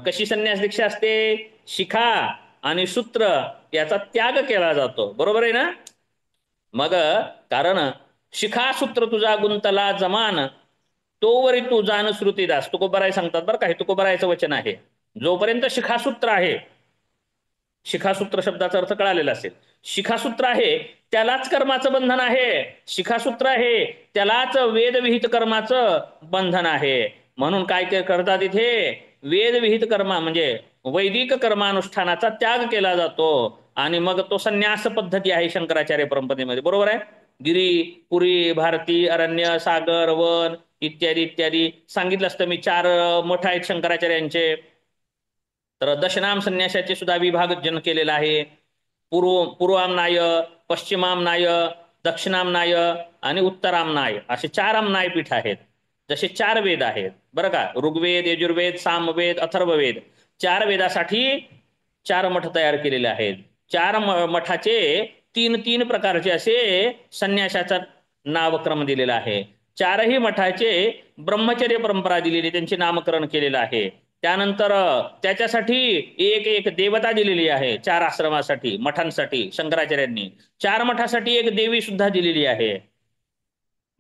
कशी संन्यास दीक्षा असते, शिखा आणि सूत्र याचा त्याग केला जातो. बरोबर आहे ना. मग कारण शिखासूत्र तुझा गुंतला जमान, तोवरी तू जाण श्रुतीदास. तुकोबराय सांगतात बरं का, हे तुकोबरायचं वचन आहे. जोपर्यंत शिखासूत्र आहे, शिखासूत्र शब्दाचा अर्थ कळालेला असेल, शिखासूत्र आहे त्यालाच कर्माचं बंधन आहे. शिखासूत्र आहे त्यालाच वेदविहित कर्माचं बंधन आहे. म्हणून काय करतात इथे, वेदविहित कर्म म्हणजे वैदिक कर्मानुष्ठानाचा त्याग केला जातो आणि मग तो संन्यास पद्धती आहे शंकराचार्य परंपरेमध्ये. बरोबर आहे. गिरी, पुरी, भारती, अरण्य, सागर, वन इत्यादी इत्यादी सांगितलं असतं मी. 4 मठ आहेत शंकराचार्यांचे. तर दशनाम संन्यासाचे सुद्धा विभाजन केलेला आहे. पूर्वामनाय, पश्चिमामनाय, दक्षिणामनाय आणि उत्तरामनाय असे 4 आमनाय पीठ आहेत. जसे 4 वेद आहेत बरं का, ऋग्वेद, यजुर्वेद, सामवेद, अथर्ववेद. 4 वेदासाठी 4 मठ तयार केलेले आहेत. 4 मठाचे 3 प्रकारचे असे संन्यासाचा नामक्रम दिलेला आहे. 4ही मठाचे ब्रह्मचर्य परंपरा दिलेली, त्यांचे नामकरण केलेलं आहे. त्यानंतर त्याच्यासाठी एक देवता दिलेली आहे. 4 आश्रमासाठी, मठांसाठी शंकराचार्यांनी. 4 मठासाठी एक देवी सुद्धा दिलेली आहे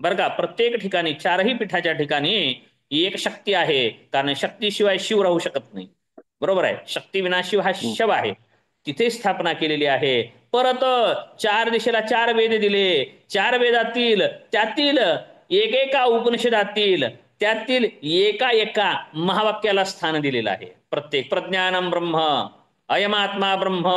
बरं का. प्रत्येक ठिकाणी 4ही पीठाच्या ठिकाणी एक शक्ती आहे, कारण शक्तीशिवाय शिव राहू शकत नाही. बरोबर आहे. शक्ती विना शिव हा शव आहे. तिथे स्थापना केलेली आहे. परत 4 दिशेला 4 वेद दिले. 4 वेदातील त्यातील एकेका उपनिषदातील त्यातील एका महावाक्याला स्थान दिलेलं आहे. प्रत्येक प्रज्ञानम ब्रह्म, अयमात्मा ब्रह्म,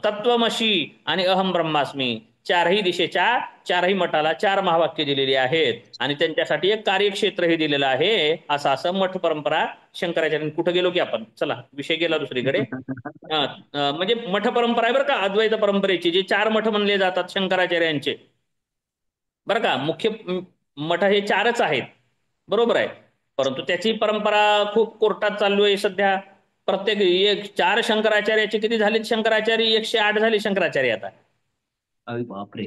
तत्वमशी आणि अहम ब्रह्मास्मी. 4ही दिशेच्या 4ही मठाला 4 महावाक्य दिलेली आहेत आणि त्यांच्यासाठी एक कार्यक्षेत्र हे दिलेलं आहे. असं मठ परंपरा शंकराचार्यांनी. कुठं गेलो की आपण, चला विषय गेला दुसरीकडे. म्हणजे मठ परंपरा आहे बरं का, अद्वैत परंपरेची जे 4 मठ म्हणले जातात शंकराचार्यांचे बरं का. मुख्य मठ हे 4च आहेत. बरोबर आहे. परंतु त्याची परंपरा खूप कोर्टात चालू आहे सध्या. प्रत्येक 4 शंकराचार्याचे किती झाले शंकराचार्य, 108 झाले शंकराचार्य आता. बापरे.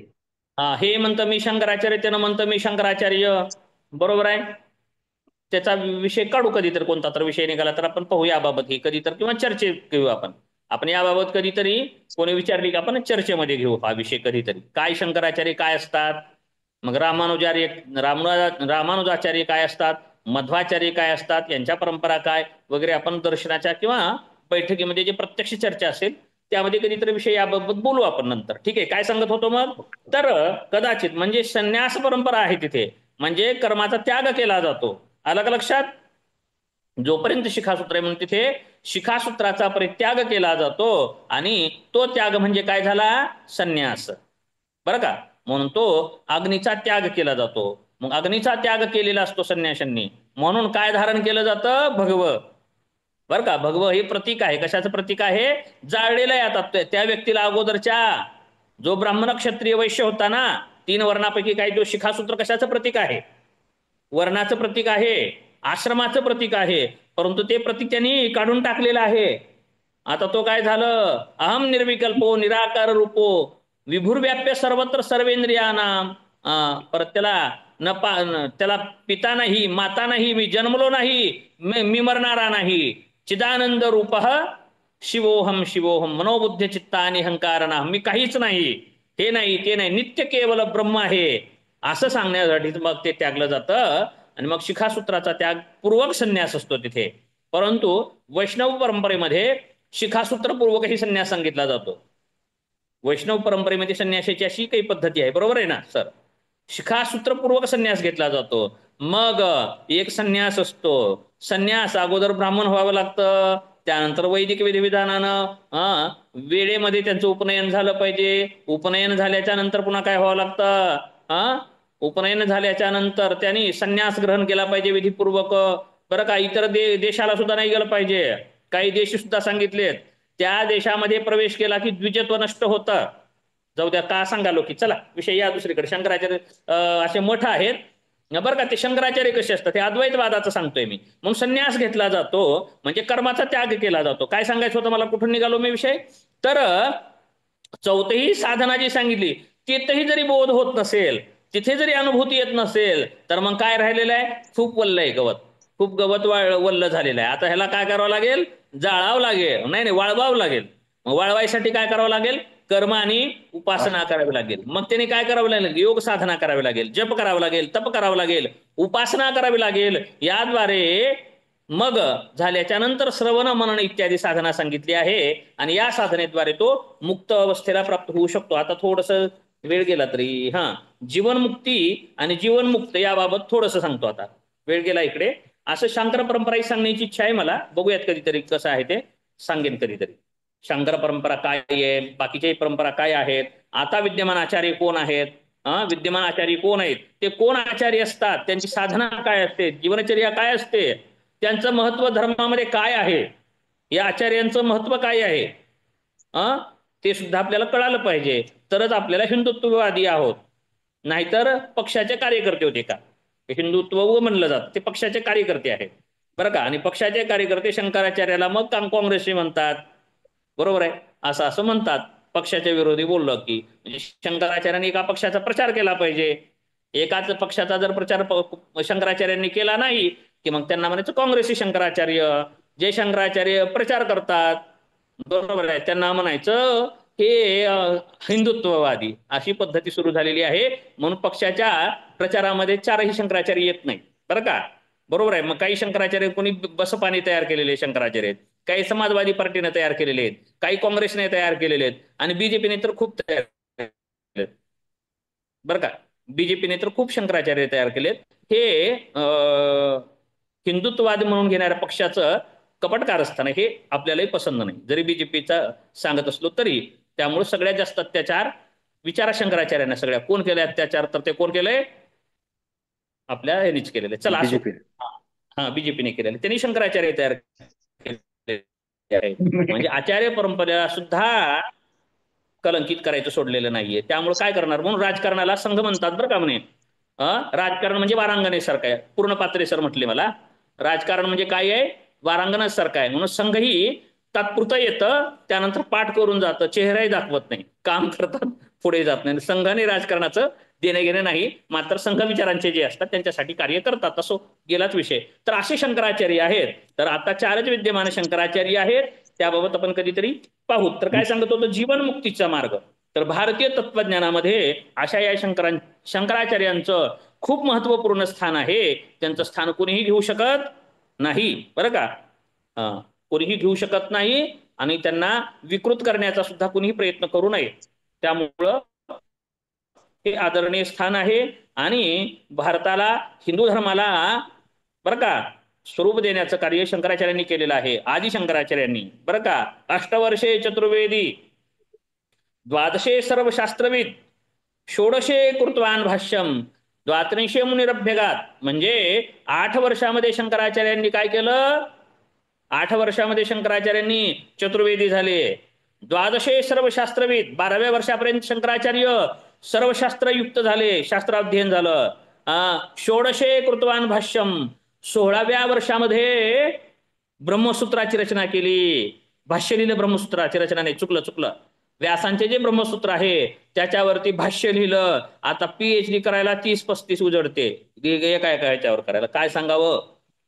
हे म्हणतं मी शंकराचार्य, त्यानं म्हणतं मी शंकराचार्य. बरोबर आहे. त्याचा विषय काढू कधीतरी, कोणता तर विषय निघाला तर आपण पाहू याबाबत ही कधीतरी, किंवा चर्चेत घेऊ आपण याबाबत कधीतरी. कोणी विचारली की आपण चर्चेमध्ये घेऊ हा विषय कधीतरी. काय शंकराचार्य काय असतात, मग रामानुजाचार्य काय असतात, मध्वाचार्य काय असतात, यांच्या परंपरा काय वगैरे आपण दर्शनाच्या किंवा बैठकीमध्ये जे प्रत्यक्ष चर्चा असेल त्यामध्ये कधीतरी विषय याबाबत बोलू आपण नंतर. ठीक आहे. काय सांगत होतो मग, तर कदाचित म्हणजे संन्यास परंपरा आहे तिथे, म्हणजे कर्माचा त्याग केला जातो. आलं का लक्षात. जोपर्यंत शिखासूत्र आहे म्हणून तिथे शिखासूत्राचा परित्याग केला जातो आणि तो त्याग म्हणजे काय झाला, संन्यास बरं का. म्हणून तो अग्नीचा त्याग केला जातो. मग अग्नीचा त्याग केलेला असतो संन्याशांनी, म्हणून काय धारण केलं जातं, भगव बरं का. भगव हे प्रतीक आहे. कशाचं प्रतीक आहे, जाळलेलं आहे. आता त्या व्यक्तीला अगोदरच्या जो ब्राह्मण क्षत्रिय वैश्य होता ना, 3 वर्णापैकी काही, जो शिखासूत्र कशाचं प्रतीक आहे, वर्णाचं प्रतीक आहे, आश्रमाचं प्रतीक आहे. परंतु ते प्रतीक त्यांनी काढून टाकलेलं आहे. आता तो काय झालं, अहम निर्विकल्पो निराकार रूपो विभुर्व्याप्य सर्वत्र सर्वेंद्रियानाम. परत त्याला पिता नाही, माता नाही, मी जन्मलो नाही, मी मरणारा नाही, चिदानंद रूप शिवोहम शिवोहम मनोबुद्ध चित्तानि हंकारना. मी काहीच नाही, हे नाही ते नाही, नित्य केवल ब्रह्म आहे असं सांगण्यासाठी मग ते त्यागलं जातं. आणि मग शिखासूत्राचा त्याग पूर्वक संन्यास असतो तिथे. परंतु वैष्णव परंपरेमध्ये शिखासूत्र पूर्वकही संन्यास सांगितला जातो. वैष्णव परंपरेमध्ये संन्यासाची अशी काही पद्धती आहे, बरोबर आहे ना सर? शिखासूत्रपूर्वक संन्यास घेतला जातो. मग एक संन्यास असतो. संन्यास अगोदर ब्राह्मण व्हावं लागतं, त्यानंतर वैदिक विधिविधानानं वेळेमध्ये त्यांचं उपनयन झालं पाहिजे. उपनयन झाल्याच्या नंतर पुन्हा काय व्हावं लागतं? उपनयन झाल्याच्या नंतर त्यांनी संन्यास ग्रहण केला पाहिजे विधिपूर्वक, बरं का? इतर देशाला सुद्धा नाही गेलं पाहिजे. काही देश सुद्धा सांगितलेत त्या देशामध्ये प्रवेश केला की द्विजत्व नष्ट होतं. जाऊ द्या, का सांगालो की चला विषय या दुसरीकडे. शंकराचार्य असे मठ आहेत, बरं का? ते शंकराचार्य कसे असतात ते अद्वैतवादाचं सांगतोय मी. म्हणून संन्यास घेतला जातो म्हणजे कर्माचा त्याग केला जातो. काय सांगायचं होतं मला, कुठून निघालो मी विषय? तर चौथी साधना जी सांगितली तिथेही जरी बोध होत नसेल, तिथे जरी अनुभूती येत नसेल, तर मग काय राहिलेलं आहे? खूप वल्ल आहे गवत, खूप गवत वल्ल झालेलं आहे. आता ह्याला काय करावं लागेल? जाळावं लागेल, नाही वाळवावं लागेल. मग वाळवायसाठी काय करावं लागेल? कर्म आणि उपासना करावी लागेल. मग त्याने काय करावं लागेल? योग साधना करावी लागेल, जप करावं लागेल, तप करावं लागेल, उपासना करावी लागेल. याद्वारे मग झाल्याच्या नंतर श्रवण मनन इत्यादी साधना सांगितली आहे आणि या साधनेद्वारे तो मुक्त अवस्थेला प्राप्त होऊ शकतो. आता थोडस वेळ गेला तरी जीवनमुक्ती आणि जीवनमुक्त याबाबत थोडस सांगतो. आता वेळ गेला इकडे. असं शंकर परंपरा सांगण्याची इच्छा आहे मला. बघूयात कधीतरी कसं आहे ते सांगेन कधीतरी. शंकर परंपरा काय आहे, बाकीच्याही परंपरा काय आहेत, आता विद्यमान आचार्य कोण आहेत, विद्यमान आचार्य कोण आहेत, ते कोण आचार्य असतात, त्यांची साधना काय असते, जीवनचर्या काय असते, त्यांचं महत्व धर्मामध्ये काय आहे, या आचार्यांचं महत्व काय आहे, ते सुद्धा आपल्याला कळालं पाहिजे. तरच आपल्याला हिंदुत्ववादी आहोत. नाहीतर पक्षाचे कार्यकर्ते होते का? हिंदुत्व म्हणलं जातं, ते पक्षाचे कार्यकर्ते आहेत, बरं का? आणि पक्षाचे कार्यकर्ते शंकराचार्याला मग काँग्रेसचे म्हणतात, बरोबर आहे? असं असं म्हणतात. पक्षाच्या विरोधी बोललं की म्हणजे शंकराचार्यांनी एका पक्षाचा प्रचार केला पाहिजे. एकाच पक्षाचा जर प्रचार शंकराचार्यांनी केला नाही की मग त्यांना म्हणायचं काँग्रेसी शंकराचार्य. जे शंकराचार्य प्रचार करतात, बरोबर आहे, त्यांना म्हणायचं हे हिंदुत्ववादी. अशी पद्धती सुरू झालेली आहे. म्हणून पक्षाच्या प्रचारामध्ये चारही शंकराचार्य येत नाही, बरं का? बरोबर आहे. मग काही शंकराचार्य कोणी बसपाने तयार केलेले शंकराचार्य आहेत, काही समाजवादी पार्टीने तयार केलेले आहेत, काही काँग्रेसने तयार केलेले आहेत आणि बीजेपीने तर खूप तयार केलेत, बरं का? बीजेपीने तर खूप शंकराचार्य तयार केलेत. हे हिंदुत्ववादी म्हणून घेणाऱ्या पक्षाचं कपट कारस्थान हे आपल्यालाही पसंत नाही, जरी बीजेपीचा सांगत असलो तरी. त्यामुळे सगळ्यात जास्त अत्याचार विचारा शंकराचार्यांना. सगळ्या कोण केले अत्याचार? तर ते कोण केलंय? आपल्या ह्यांनीच केलेले. चला असो, बीजेपीने केलेले, त्यांनी शंकराचार्य तयार केले आहे. म्हणजे आचार्य परंपरेला सुद्धा कलंकित करायचं सोडलेलं नाहीये. त्यामुळे काय करणार? म्हणून राजकारणाला संघ म्हणतात, बरं का? म्हणे राजकारण म्हणजे वारांगणेसारखं आहे. पूर्ण पात्रे सर म्हटले मला, राजकारण म्हणजे काय आहे? वारांगणच सारखं आहे. म्हणून संघही तात्पुरतं येतं, त्यानंतर पाठ करून जातं, चेहराही दाखवत नाही, काम करतात, पुढे जात नाही. संघाने राजकारणाचं देणे घेणे नाही, मात्र संघ विचारांचे जे असतात त्यांच्यासाठी कार्य करतात. असो, गेलाच विषय. तर असे शंकराचार्य आहेत. तर आता चारच विद्यमान शंकराचार्य आहेत, त्याबाबत आपण कधीतरी पाहू. तर काय सांगत होतं? जीवनमुक्तीचा मार्ग. तर भारतीय तत्वज्ञानामध्ये अशा या शंकराचार्यांचं खूप महत्वपूर्ण स्थान आहे. त्यांचं स्थान कोणीही घेऊ शकत नाही, बरं का? कोणीही घेऊ शकत नाही आणि त्यांना विकृत करण्याचा सुद्धा कोणीही प्रयत्न करू नये. त्यामुळं हे आदरणीय स्थान आहे आणि भारताला, हिंदू धर्माला, बरं का, स्वरूप देण्याचं कार्य शंकराचार्यांनी केलेलं आहे, आदि शंकराचार्यांनी, बरं का? अष्टवर्षे चतुर्वेदी, द्वादशे सर्वशास्त्रविद, षोडशे कृतवान भाष्यम, द्वात्रिंशे मुनिरभ्यगात. म्हणजे 8 वर्षामध्ये शंकराचार्यांनी काय केलं? 8 वर्षामध्ये शंकराचार्यांनी चतुर्वेदी झाले. द्वादशे सर्वशास्त्रविद, 12व्या वर्षापर्यंत शंकराचार्य सर्वशास्त्रयुक्त झाले, शास्त्राध्ययन झालं. षोडशे कृतवान भाष्यम, 16व्या वर्षामध्ये ब्रह्मसूत्राची रचना केली. भाष्य लिहिलं, ब्रह्मसूत्राची रचना नाही, चुकलं. व्यासांचे जे ब्रह्मसूत्र आहे त्याच्यावरती भाष्य लिहिलं. आता PhD करायला 30-35 उजडते एका ह्याच्यावर करायला. काय सांगावं?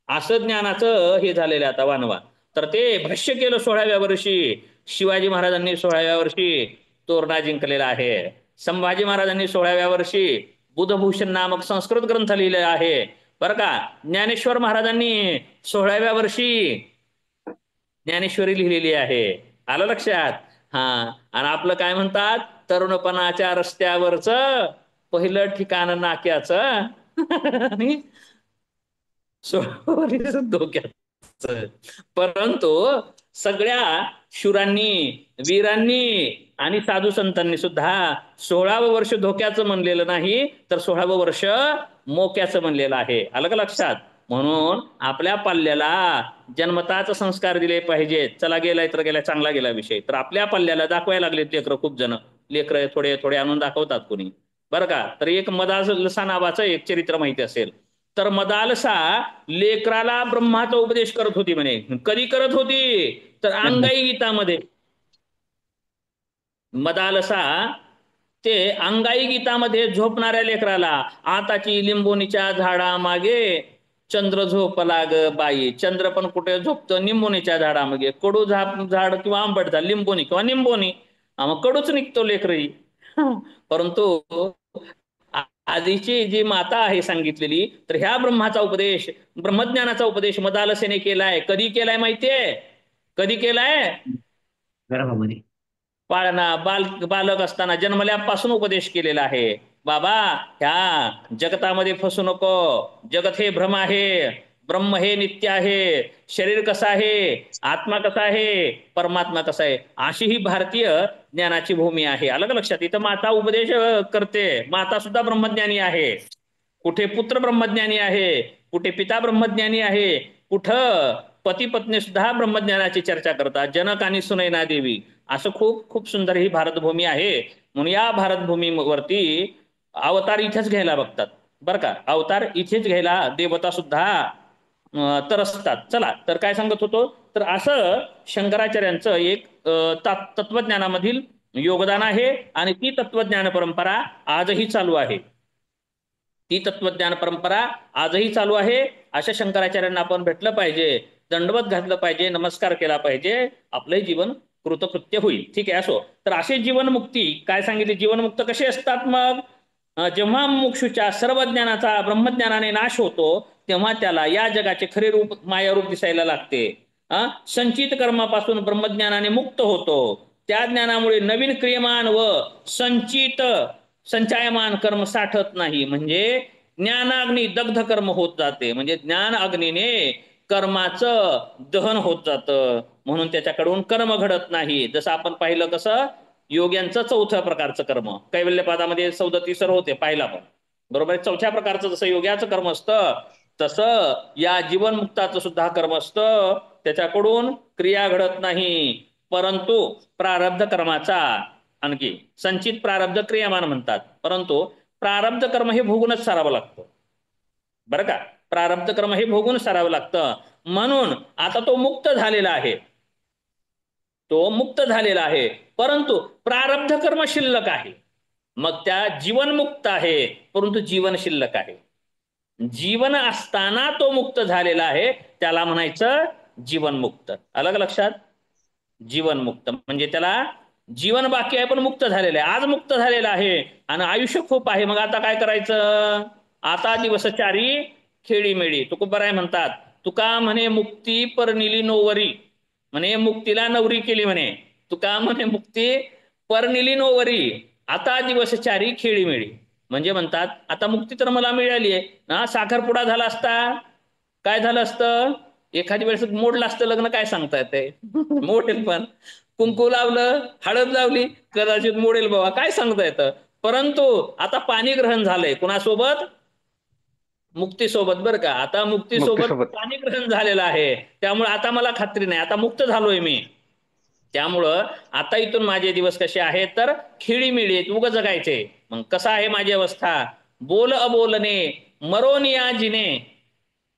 असं ज्ञानाचं हे झालेलं आता वानवा. तर ते भाष्य केलं 16व्या वर्षी. शिवाजी महाराजांनी 16व्या वर्षी तोरणा जिंकलेला आहे. संभाजी महाराजांनी 16व्या वर्षी बुधभूषण नामक संस्कृत ग्रंथ लिहिलेला आहे, बरं का? ज्ञानेश्वर महाराजांनी 16व्या वर्षी ज्ञानेश्वरी लिहिलेली आहे. आलं लक्षात? हा, आणि आपलं काय म्हणतात, तरुणपणाच्या रस्त्यावरच पहिलं ठिकाण नाक्याचं आणि सोडवणीचं धोक्याचं. परंतु सगळ्या शूरांनी, वीरांनी आणि साधू संतांनी सुद्धा 16वं वर्ष धोक्याचं म्हणलेलं नाही, तर 16वं वर्ष मोक्याचं म्हणलेलं आहे. आलं का लक्षात? म्हणून आपल्या पाल्याला जन्मताच संस्कार दिले पाहिजेत. चला गेलाय तर गेला, चांगला गेला विषय. तर आपल्या पाल्याला दाखवायला लागलेत लेकरं, खूप जण लेकरं थोडे थोडे आणून दाखवतात कोणी, बरं का. तर एक मदालसा नावाचं एक चरित्र माहिती असेल. तर मदालसा लेकराला ब्रह्माचा उपदेश करत होती म्हणे. कधी करत होती? तर अंगाई गीतामध्ये. मदालसा ते अंगाई गीतामध्ये झोपणाऱ्या लेकराला, आताची लिंबोनीच्या झाडामागे चंद्र झोपला ग बाई. चंद्र पण कुठे झोपतो? लिंबोनीच्या झाडामागे. कडू झाड किंवा आंबट झाड, लिंबोनी किंवा निंबोनी, मग कडूच निघतो लेकरही. परंतु आधीची जी माता आहे सांगितलेली, तर ह्या ब्रह्माचा उपदेश, ब्रह्मज्ञानाचा उपदेश मदालसेने केलाय. कधी केलाय माहितीये? कधी केलाय? गर्भामध्ये. बालक असताना जन्मल्यापासून उपदेश केलेला आहे. बाबा, ह्या जगतामध्ये फसू नको. जगत हे भ्रम आहे, ब्रह्म हे नित्य आहे. शरीर कसं आहे, आत्मा कसा आहे, परमात्मा कसा आहे, अशी ही भारतीय ज्ञानाची भूमी आहे. आलं का लक्षात? इथं माता उपदेश करते. माता सुद्धा ब्रह्मज्ञानी आहे. कुठे पुत्र ब्रह्मज्ञानी आहे, कुठे पिता ब्रह्मज्ञानी आहे, कुठं पती पत्नी सुद्धा ब्रह्मज्ञानाची चर्चा करतात. जनक आणि सुनैना देवी, असं खूप खूप सुंदर ही भारतभूमी आहे. म्हणून या भारतभूमीवरती अवतार इथेच घ्यायला बघतात, बरं का. अवतार इथेच घ्यायला देवता सुद्धा तरसतात. चला, तर काय सांगत होतो, तर असं शंकराचार्यांचं एक तत्वज्ञानामधील योगदान आहे. आणि ती तत्वज्ञान परंपरा आजही चालू आहे. ती तत्वज्ञान परंपरा आजही चालू आहे. अशा शंकराचार्यांना आपण भेटलं पाहिजे, दंडवत घातलं पाहिजे, नमस्कार केला पाहिजे. आपलंही जीवन कृतकृत्य होईल. ठीक आहे, असो. तर असे जीवनमुक्ती काय सांगितले, जीवनमुक्त कसे असतात मग? जेव्हा मुमुक्षूच्या सर्व ज्ञानाचा ब्रह्मज्ञानाने नाश होतो, तेव्हा त्याला या जगाचे खरे रूप, मायारूप दिसायला लागते. संचित कर्मापासून ब्रह्मज्ञानाने मुक्त होतो. त्या ज्ञानामुळे नवीन क्रियमान व संचित संचयमान कर्म साठत नाही. म्हणजे ज्ञानाग्नी दग्ध कर्म होत जाते. म्हणजे ज्ञान अग्नीने कर्माचं दहन होत जातं, म्हणून त्याच्याकडून कर्म घडत नाही. जसं आपण पाहिलं कसं योग्यांचं चौथ्या प्रकारचं कर्म कैवल्यपादामध्ये 37 होते, पाहिला पण बरोबर. चौथ्या प्रकारचं जसं योग्याचं कर्म असतं, तसं या जीवनमुक्ताचं सुद्धा कर्म असतं. त्याच्याकडून क्रिया घडत नाही, परंतु प्रारब्ध कर्माचा, आणखी संचित प्रारब्ध क्रियामान म्हणतात, परंतु प्रारब्ध कर्म हे भोगूनच सारावं लागतं, बरं का. प्रारब्ध कर्म हे भोगून सारावं लागतं. म्हणून आता तो मुक्त झालेला आहे, तो मुक्त झालेला आहे, परंतु प्रारब्ध कर्म शिल्लक आहे. मग त्या जीवनमुक्त आहे, परंतु जीवन शिल्लक आहे. जीवन असताना तो मुक्त झालेला आहे, त्याला म्हणायचं जीवनमुक्त. आलं का लक्षात? जीवनमुक्त म्हणजे त्याला जीवन बाकी आहे पण मुक्त झालेलं आहे. आज मुक्त झालेला आहे आणि आयुष्य खूप आहे. मग आता काय करायचं? आता दिवसचारी खेळीमेळी. तुकोबाराय म्हणतात, तुका म्हणे मुक्ती परनिली नोवरी, म्हणे मुक्तीला नवरी केली म्हणे. तुका म्हणे मुक्ती परनिली नोवरी, आता दिवसचारी खेळीमेळी. म्हणजे म्हणतात आता मुक्ती तर मला मिळाली आहे ना, साखरपुडा झाला असता काय झालं असतं, एखादी वेळेस मोडलं असतं लग्न, काय सांगता येते मोडेल, पण कुंकू लावलं, हळद लावली, कदाचित मोडेल बाबा, काय सांगता येतं. परंतु आता पाणी ग्रहण झालंय कुणासोबत? मुक्तीसोबत, बरं का. आता मुक्तीसोबत पाणी ग्रहण झालेलं आहे, त्यामुळे आता मला खात्री नाही, आता मुक्त झालोय मी. त्यामुळं आता इथून माझे दिवस कसे आहेत, तर खिळीमिळीत उग जगायचे. मग कसा आहे माझी अवस्था? बोल अबोलने मरोनिया जिने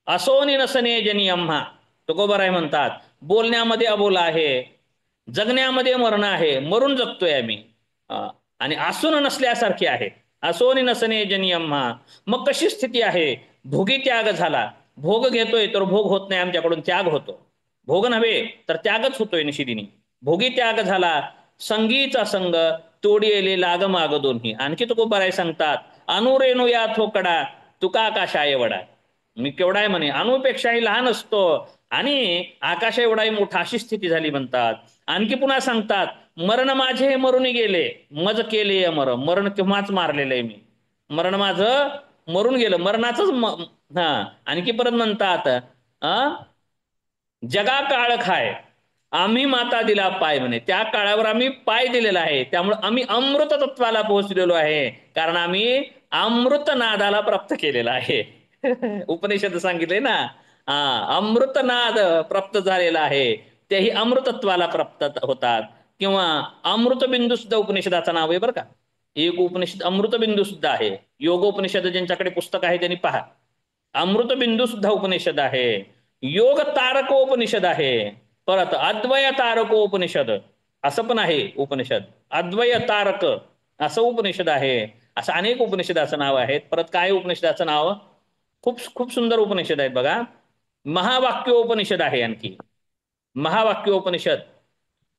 असोनी नसने जनी आम्हा. तुकोबाराय म्हणतात, बोलण्यामध्ये अबोल आहे, जगण्यामध्ये मरण आहे, मरून जगतोय आम्ही, आणि असून नसल्यासारखे आहे. असोनी नसने जनी आम्हा. मग कशी स्थिती आहे? भोगी त्याग झाला. भोग घेतोय तर भोग होत नाही, आमच्याकडून त्याग होतो. भोग नव्हे तर त्यागच होतोय निशिदिनी. भोगी त्याग झाला, संगीचा संग तोडिले लाग माग दोन्ही. आणखी तुकोबाराय सांगतात, अनुरेणू या थोकडा तुका आकाशाय वडा. मी केवढा आहे म्हणे, अणुपेक्षाही लहान असतो आणि आकाश एवढाही मोठा, अशी स्थिती झाली म्हणतात. आणखी पुन्हा सांगतात, मरण माझे मरून गेले, मज केले अमर. मरण केव्हाच मारलेलं आहे मी, मरण माझं मरून गेलं, मरणाचंच हा. आणखी परत म्हणतात जगा काळ खाय आम्ही माता दिला पाय म्हणे. त्या काळावर आम्ही पाय दिलेला आहे, त्यामुळे आम्ही अमृत तत्वाला पोहोचलेलो आहे, कारण आम्ही अमृत नादाला प्राप्त केलेला आहे. उपनिषद सांगितले ना, अमृत नाद प्राप्त झालेला आहे, तेही अमृतत्वाला प्राप्त होतात. किंवा अमृतबिंदू सुद्धा उपनिषदाचं नाव आहे बरं का. एक उपनिषद अमृतबिंदू सुद्धा आहे. योगोपनिषद ज्यांच्याकडे पुस्तक आहे त्यांनी पहा, अमृतबिंदू सुद्धा उपनिषद आहे. योग तारकोपनिषद आहे. परत अद्वय तारकोपनिषद असं पण आहे उपनिषद. अद्वय तारक असं उपनिषद आहे. असं अनेक उपनिषदाचं नाव आहेत. परत काय उपनिषदाचं नाव, खूप खूप सुंदर उपनिषद आहेत बघा. महावाक्योपनिषद आहे, आणखी महावाक्योपनिषद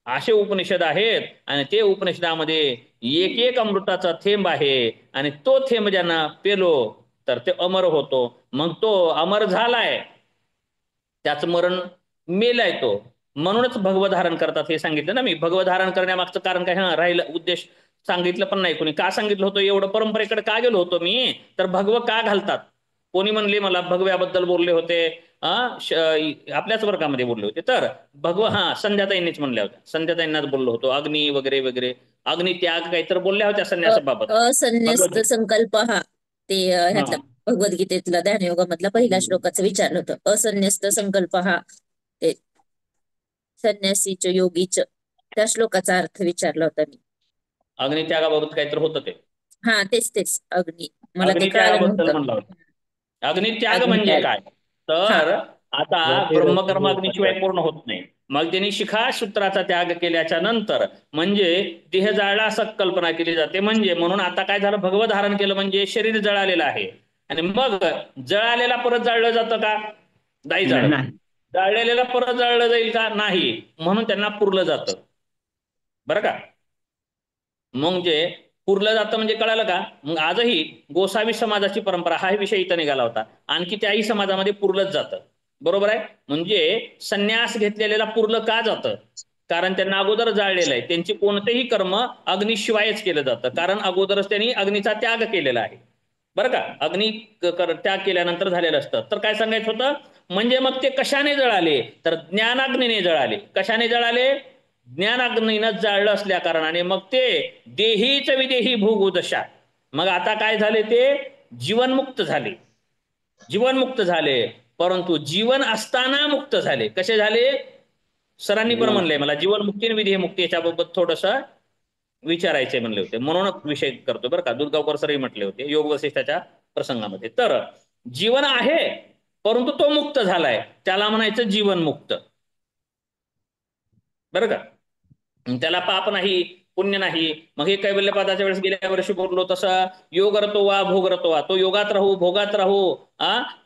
असे उपनिषद आहेत. आणि ते उपनिषदामध्ये एक एक अमृताचा थेंब आहे, आणि तो थेंब ज्यांना पेलो तर ते अमर होतो. मग तो अमर झालाय, त्याचं मरण मेलाय तो, म्हणूनच भगवत धारण करतात हे सांगितलं ना मी. भगवत धारण करण्यामागचं कारण काय राहिलं, उद्देश सांगितलं पण नाही कोणी. का सांगितलं होतं, एवढं परंपरेकडे का गेलो होतो मी, तर भगव का घालतात. कोणी म्हणले मला भगव्याबद्दल बोलले होते, आपल्याच वर्गामध्ये बोलले होते, तर भगव संध्याताईंनीच म्हणल्या होत्या, संध्याताईंनाच बोललो होतो. अग्नी वगैरे वगैरे, अग्नी त्याग काहीतरी बोलल्या होत्या संन्यासाबाबत. असन्यस्त संकल्प ते ह्यातला भगवद्गीतेतला ध्यानयोगामधला पहिला श्लोकाचं विचारलं होतं. असन्यस्त संकल्प ते संन्यासीच योगीच, त्या श्लोकाचा अर्थ विचारला होता मी. अग्नी त्यागाबाबत काहीतरी होतं ते. तेच अग्नी, मला ते अग्नित्यागाबद्दल कळालं म्हणलं नव्हतं. होतं. अग्नित्याग म्हणजे काय, तर आता ब्रह्मकर्म अग्नीशिवाय पूर्ण होत नाही. मग त्यांनी शिखा सूत्राचा त्याग केल्याच्या नंतर म्हणजे देह जाळला असं कल्पना केली जाते. म्हणजे म्हणून आता काय झालं, भगवत धारण केलं म्हणजे शरीर जळालेलं आहे, आणि मग जळालेला परत जाळलं जातं का, नाही जाळलं. जाळलेला परत जाळलं जाईल का, नाही. म्हणून त्यांना पुरलं जातं बरं का. म्हणजे पुरलं जातं म्हणजे कळालं का. मग आजही गोसावी समाजाची परंपरा, हा विषय इथं निघाला होता, आणखी त्याही समाजामध्ये पुरलंच जातं, बरोबर आहे. म्हणजे संन्यास घेतलेल्याला पुरलं का जातं, कारण त्यांना अगोदर जाळलेलं आहे. त्यांची कोणतेही कर्म अग्निशिवायच केलं जातं, कारण अगोदरच त्यांनी अग्नीचा त्याग केलेला आहे बरं का. अग्नी त्याग केल्यानंतर झालेलं असतं. तर काय सांगायचं होतं, म्हणजे मग ते कशाने जळाले, तर ज्ञानाग्नीने जळाले. कशाने जळाले, ज्ञानाग्नीनं जाळलं असल्या कारणाने मग ते देहीच विदेही भोगोदशा. मग आता काय झाले, ते जीवनमुक्त झाले, जीवनमुक्त झाले. परंतु जीवन असताना मुक्त झाले. कसे झाले, सरांनी पण म्हणलंय मला, जीवनमुक्ती आणि विदेह मुक्ती याच्याबाबत थोडस विचारायचे म्हणले होते, म्हणून विषय करतो बरं का. दुर्गावकर सरही म्हटले होते योग वसिष्ठाच्या प्रसंगामध्ये. तर जीवन आहे परंतु तो मुक्त झालाय, त्याला म्हणायचं जीवनमुक्त बरं का. त्याला पाप नाही, पुण्य नाही. मग हे कैवल्यपदाच्या वेळेस गेल्या वर्षी बोललो तसं, योग रतो वा भोग रतो वा, तो योगात राहू भोगात राहू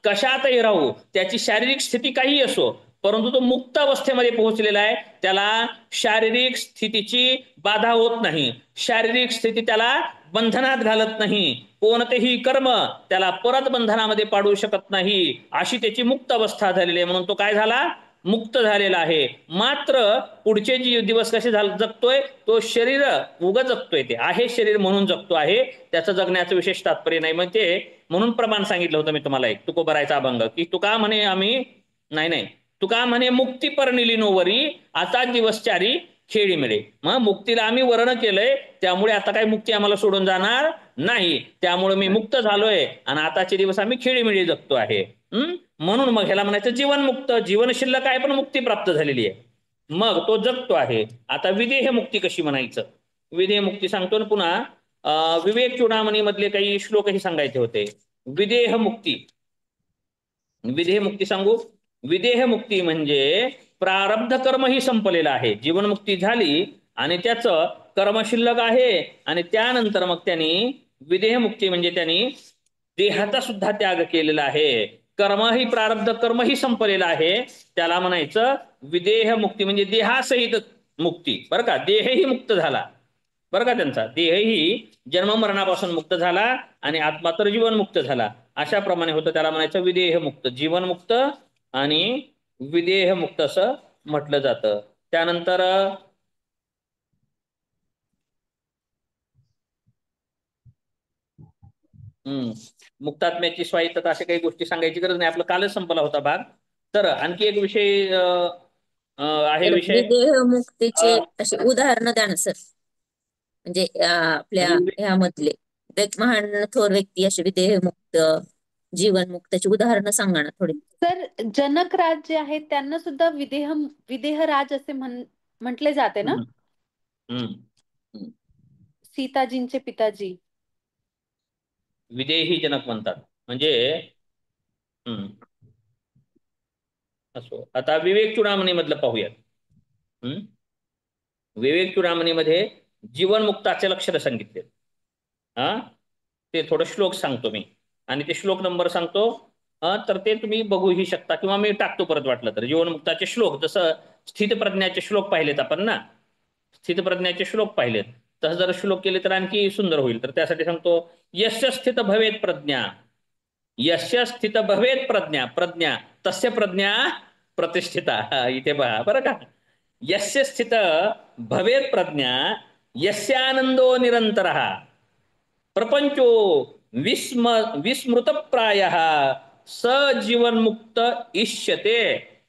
कशातही राहू, त्याची शारीरिक स्थिती काही असो, परंतु तो मुक्त अवस्थेमध्ये पोहोचलेला आहे. त्याला शारीरिक स्थितीची बाधा होत नाही, शारीरिक स्थिती त्याला बंधनात घालत नाही, कोणतेही कर्म त्याला परत बंधनामध्ये पाडू शकत नाही, अशी त्याची मुक्त अवस्था झालेली आहे. म्हणून तो काय झाला, मुक्त झालेला आहे. मात्र पुढचे जे दिवस कसे जगतोय, तो शरीर उग जगतोय, ते आहे शरीर म्हणून जगतो आहे, त्याचं जगण्याचं विशेष तात्पर्य नाही. मग ते म्हणून प्रमाण सांगितलं होतं मी तुम्हाला एक तुकोबरायचा अभंग, की तुका म्हणे आम्ही नाही तुका म्हणे मुक्ती परनिली नोवरी, आता दिवसचारी खेळी मिळे. मग मुक्तीला आम्ही वर्ण केलंय, त्यामुळे आता काही मुक्ती आम्हाला सोडून जाणार नाही, त्यामुळे मी मुक्त झालोय आणि आताचे दिवस आम्ही खेळीमिळी जगतो आहे. म्हणून मग ह्याला म्हणायचं जीवनमुक्त. जीवन शिल्लक आहे पण मुक्ती प्राप्त झालेली आहे, मग तो जगतो आहे. आता विदेह मुक्ती कशी म्हणायचं, विदेह मुक्ती सांगतो ना पुन्हा. विवेक चूडामणी मधले काही श्लोकही सांगायचे होते. विदेह मुक्ती, विदेह मुक्ती सांगू. विदेह मुक्ती म्हणजे प्रारब्ध कर्म ही संपलेलं आहे, जीवनमुक्ती झाली आणि त्याचं कर्म शिल्लक आहे, आणि त्यानंतर मग त्यांनी विदेह मुक्ती म्हणजे त्यांनी देहाचा सुद्धा त्याग केलेला आहे, कर्मही प्रारब्ध कर्मही संपलेलं आहे, त्याला म्हणायचं विदेह मुक्ती. म्हणजे देहासहित मुक्ती बरं का. देहही मुक्त झाला बरं का, त्यांचा देहही जन्म मरणापासून मुक्त झाला आणि आत्मा तर जीवन मुक्त झाला, अशा प्रमाणे होतं. त्याला म्हणायचं विदेह मुक्त, जीवन मुक्त आणि विदेह मुक्त असं म्हटलं जातं. त्यानंतर मुक्तात्म्याची स्वायत्तता अशा काही गोष्टी सांगायची गरज नाही, आपला कालच संपला होता भाग. तर आणखी एक विषय आहे तर विषय विदेह मुक्तीचे अशी उदाहरणं द्या ना सर. म्हणजे आपल्या ह्यामधले एक महान थोर व्यक्ती असे विदेह मुक्त, जीवन मुक्ताची उदाहरणं सांगा ना थोडी. सर जनक राज जे आहेत त्यांना सुद्धा विदेह राज असे म्हटले जाते ना, हम्म. हम्म. सीताजींचे पिताजी. विदेही जनक म्हणतात म्हणजे हम्म. असो, आता विवेक चूडामणी मधलं पाहूयात. विवेक चूडामणीमध्ये जीवनमुक्ताचे लक्षण सांगितले. ते थोडं श्लोक सांगतो मी आणि ते श्लोक नंबर सांगतो. तर ते तुम्ही बघूही शकता किंवा मी टाकतो परत वाटलं तर. जीवनमुक्ताचे श्लोक, जसं स्थितप्रज्ञाचे श्लोक पाहिलेत आपण ना, स्थितप्रज्ञाचे श्लोक पाहिलेत, तसं जर श्लोक केले तर आणखी सुंदर होईल. तर त्यासाठी सांगतो, यस्य स्थित भवेत प्रज्ञा, यस्य स्थित भवेत प्रज्ञा, प्रज्ञा तस्य प्रज्ञा प्रतिष्ठिता. इथे पहा बरं का, यस्य स्थित भवेत प्रज्ञा यस्यानंदो निरंतरः प्रपंचो विस्मृतप्रायः स जीवनमुक्त इष्यते.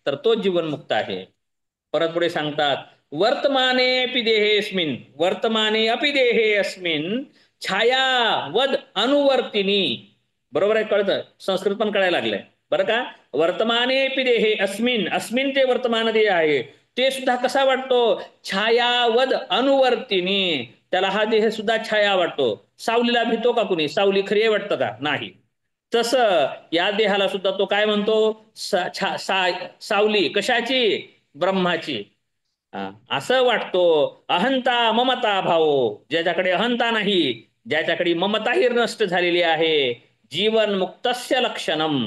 तर तो जीवनमुक्त आहे. परत पुढे सांगतात, वर्तमाने अपि देहेस्मिन्, वर्तमाने अपि देहे अस्मिन् छायावद अनुवर्तिनी. बरोबर आहे, कळतं, संस्कृत पण कळायला लागलंय बरं का. वर्तमाने अपि देहे अस्मिन्, अस्मिन् ते वर्तमान देह आहे, ते सुद्धा कसा वाटतो, छायावद अनुवर्तिनी. त्याला हा देह सुद्धा छाया वाटतो. सावलीला भितो का कुणी, सावली खरी आहे वाटतं का, नाही. तसं या देहाला सुद्धा तो काय म्हणतो, सावली कशाची, ब्रह्माची. असं वाटतो. अहंता ममता भाव, ज्याच्याकडे अहंता नाही, ज्याच्याकडे ममताही नष्ट झालेली आहे, जीवन मुक्तस्य लक्षणम.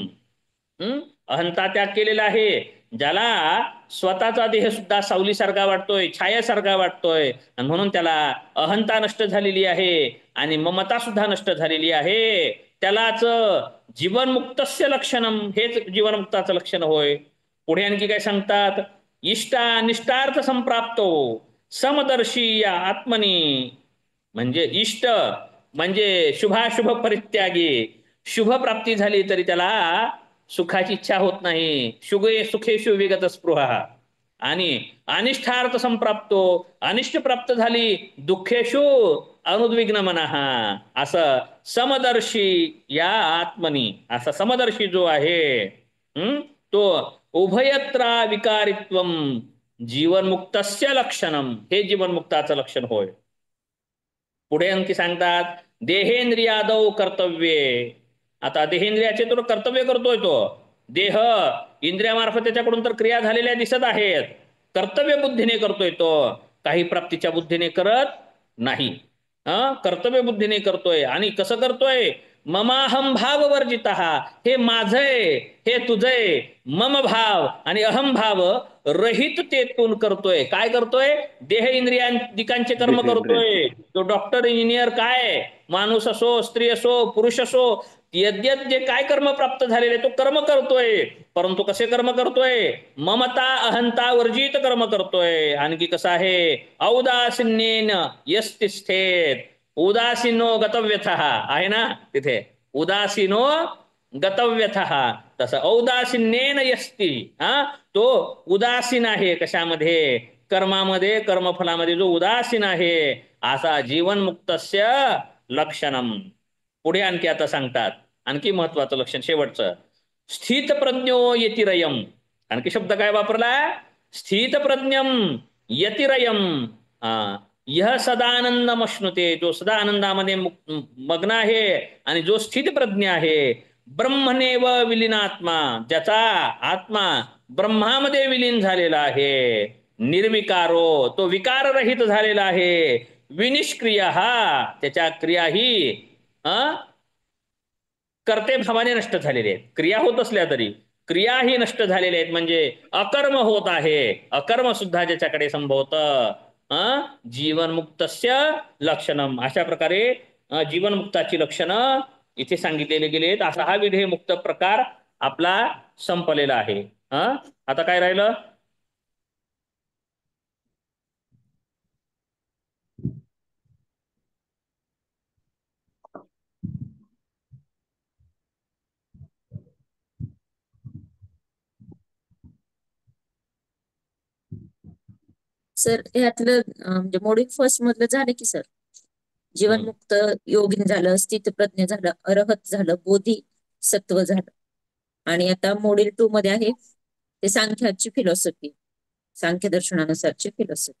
अहंता त्याग केलेला आहे, ज्याला स्वतःचा देह सुद्धा सावलीसारखा वाटतोय, छायासारखा वाटतोय, आणि म्हणून त्याला अहंता नष्ट झालेली आहे आणि ममता सुद्धा नष्ट झालेली आहे, त्यालाच जीवनमुक्तस्य लक्षणम, हेच जीवनमुक्ताचं लक्षण होय. पुढे आणखी काय सांगतात, इष्टानिष्टार्थ संप्राप्तो समदर्शी या आत्मनी. म्हणजे इष्ट म्हणजे शुभाशुभ परित्यागी, शुभ प्राप्ती झाली तरी त्याला सुखाची इच्छा होत नाही, सुखेषु विगत स्पृहा. आणि अनिष्ठार्थ संप्राप्तो, अनिष्ट प्राप्त झाली, दुःखेषु अनुद्विग्न मनः. असं समदर्शी या आत्मनी, असा समदर्शी जो आहे तो उभयत्रा विकारित्वम जीवनमुक्तस्य लक्षणम, हे जीवनमुक्ताचं लक्षण होय. पुढे आणखी सांगतात, देहेंद्रियादौ कर्तव्ये. आता देहेंद्रियाचे तो कर्तव्य करतोय, तो देह इंद्रियामार्फत त्याच्याकडून तर क्रिया झालेल्या दिसत आहेत, कर्तव्य बुद्धीने करतोय तो, काही प्राप्तीच्या बुद्धीने करत नाही. कर्तव्य बुद्धीने करतोय. आणि कसं करतोय, ममाहम भाव वर्जिता, हे माझय, हे तुझय, मम भाव आणि अहम भाव रहित तेतून करतोय. काय करतोय, देह इंद्रियांदिकांचे कर्म करतोय. तो डॉक्टर, इंजिनियर, काय माणूस असो, स्त्री असो, पुरुष असो, यद्यत जे काय कर्म प्राप्त झालेले तो कर्म करतोय, परंतु कसे कर्म करतोय, ममता अहंता वर्जित कर्म करतोय. आणखी कसं आहे, औदासीन्येन यस्तिष्ठेत, उदासीनो गतव्यथः आहे ना तिथे, उदासीनो गतव्यथः, तसं औदासीन्येन यस्ती, तो उदासीन आहे कशामध्ये, कर्मामध्ये, कर्मफलामध्ये जो उदासीन आहे, असा जीवनमुक्तस्य लक्षणम. पुढे आणखी आता सांगतात, आणखी महत्वाचं लक्षण शेवटचं, स्थितप्रज्ञो यतिरयम. आणखी शब्द काय वापरला, स्थितप्रज्ञम यतिरयम. यह सदानंदमश्नुते, जो सदा आनंदामध्ये मग्न आहे आणि जो स्थित प्रज्ञ आहे, ब्रह्मनेव विलीनात्मा, ज्याचा आत्मा ब्रह्मामध्ये विलीन झालेला आहे, निर्विकारो, तो विकाररहित झालेला आहे, विनिष्क्रिय, त्याच्या क्रियाही कर्ते भावाने नष्ट झालेले आहेत. क्रिया होत असल्या तरी क्रियाही नष्ट झालेल्या आहेत, म्हणजे अकर्म होत आहे, अकर्म सुद्धा ज्याच्याकडे संभवतं, जीवनमुक्तस्य लक्षणम. अशा प्रकारे जीवनमुक्ताची लक्षणं इथे सांगितलेले गेलेत. असा हा विधेय मुक्त प्रकार आपला संपलेला आहे. आता काय राहिलं, सर ह्यातलं म्हणजे मॉड्यूल फर्स्ट मधलं झालं की सर, जीवनमुक्त योगिन झालं, स्थितप्रज्ञ झालं, अरहत झालं, बोधी सत्व झालं. आणि आता मॉड्यूल 2 मध्ये आहे ते सांख्याची फिलॉसॉफी, सांख्य दर्शनानुसारची फिलॉसॉफी.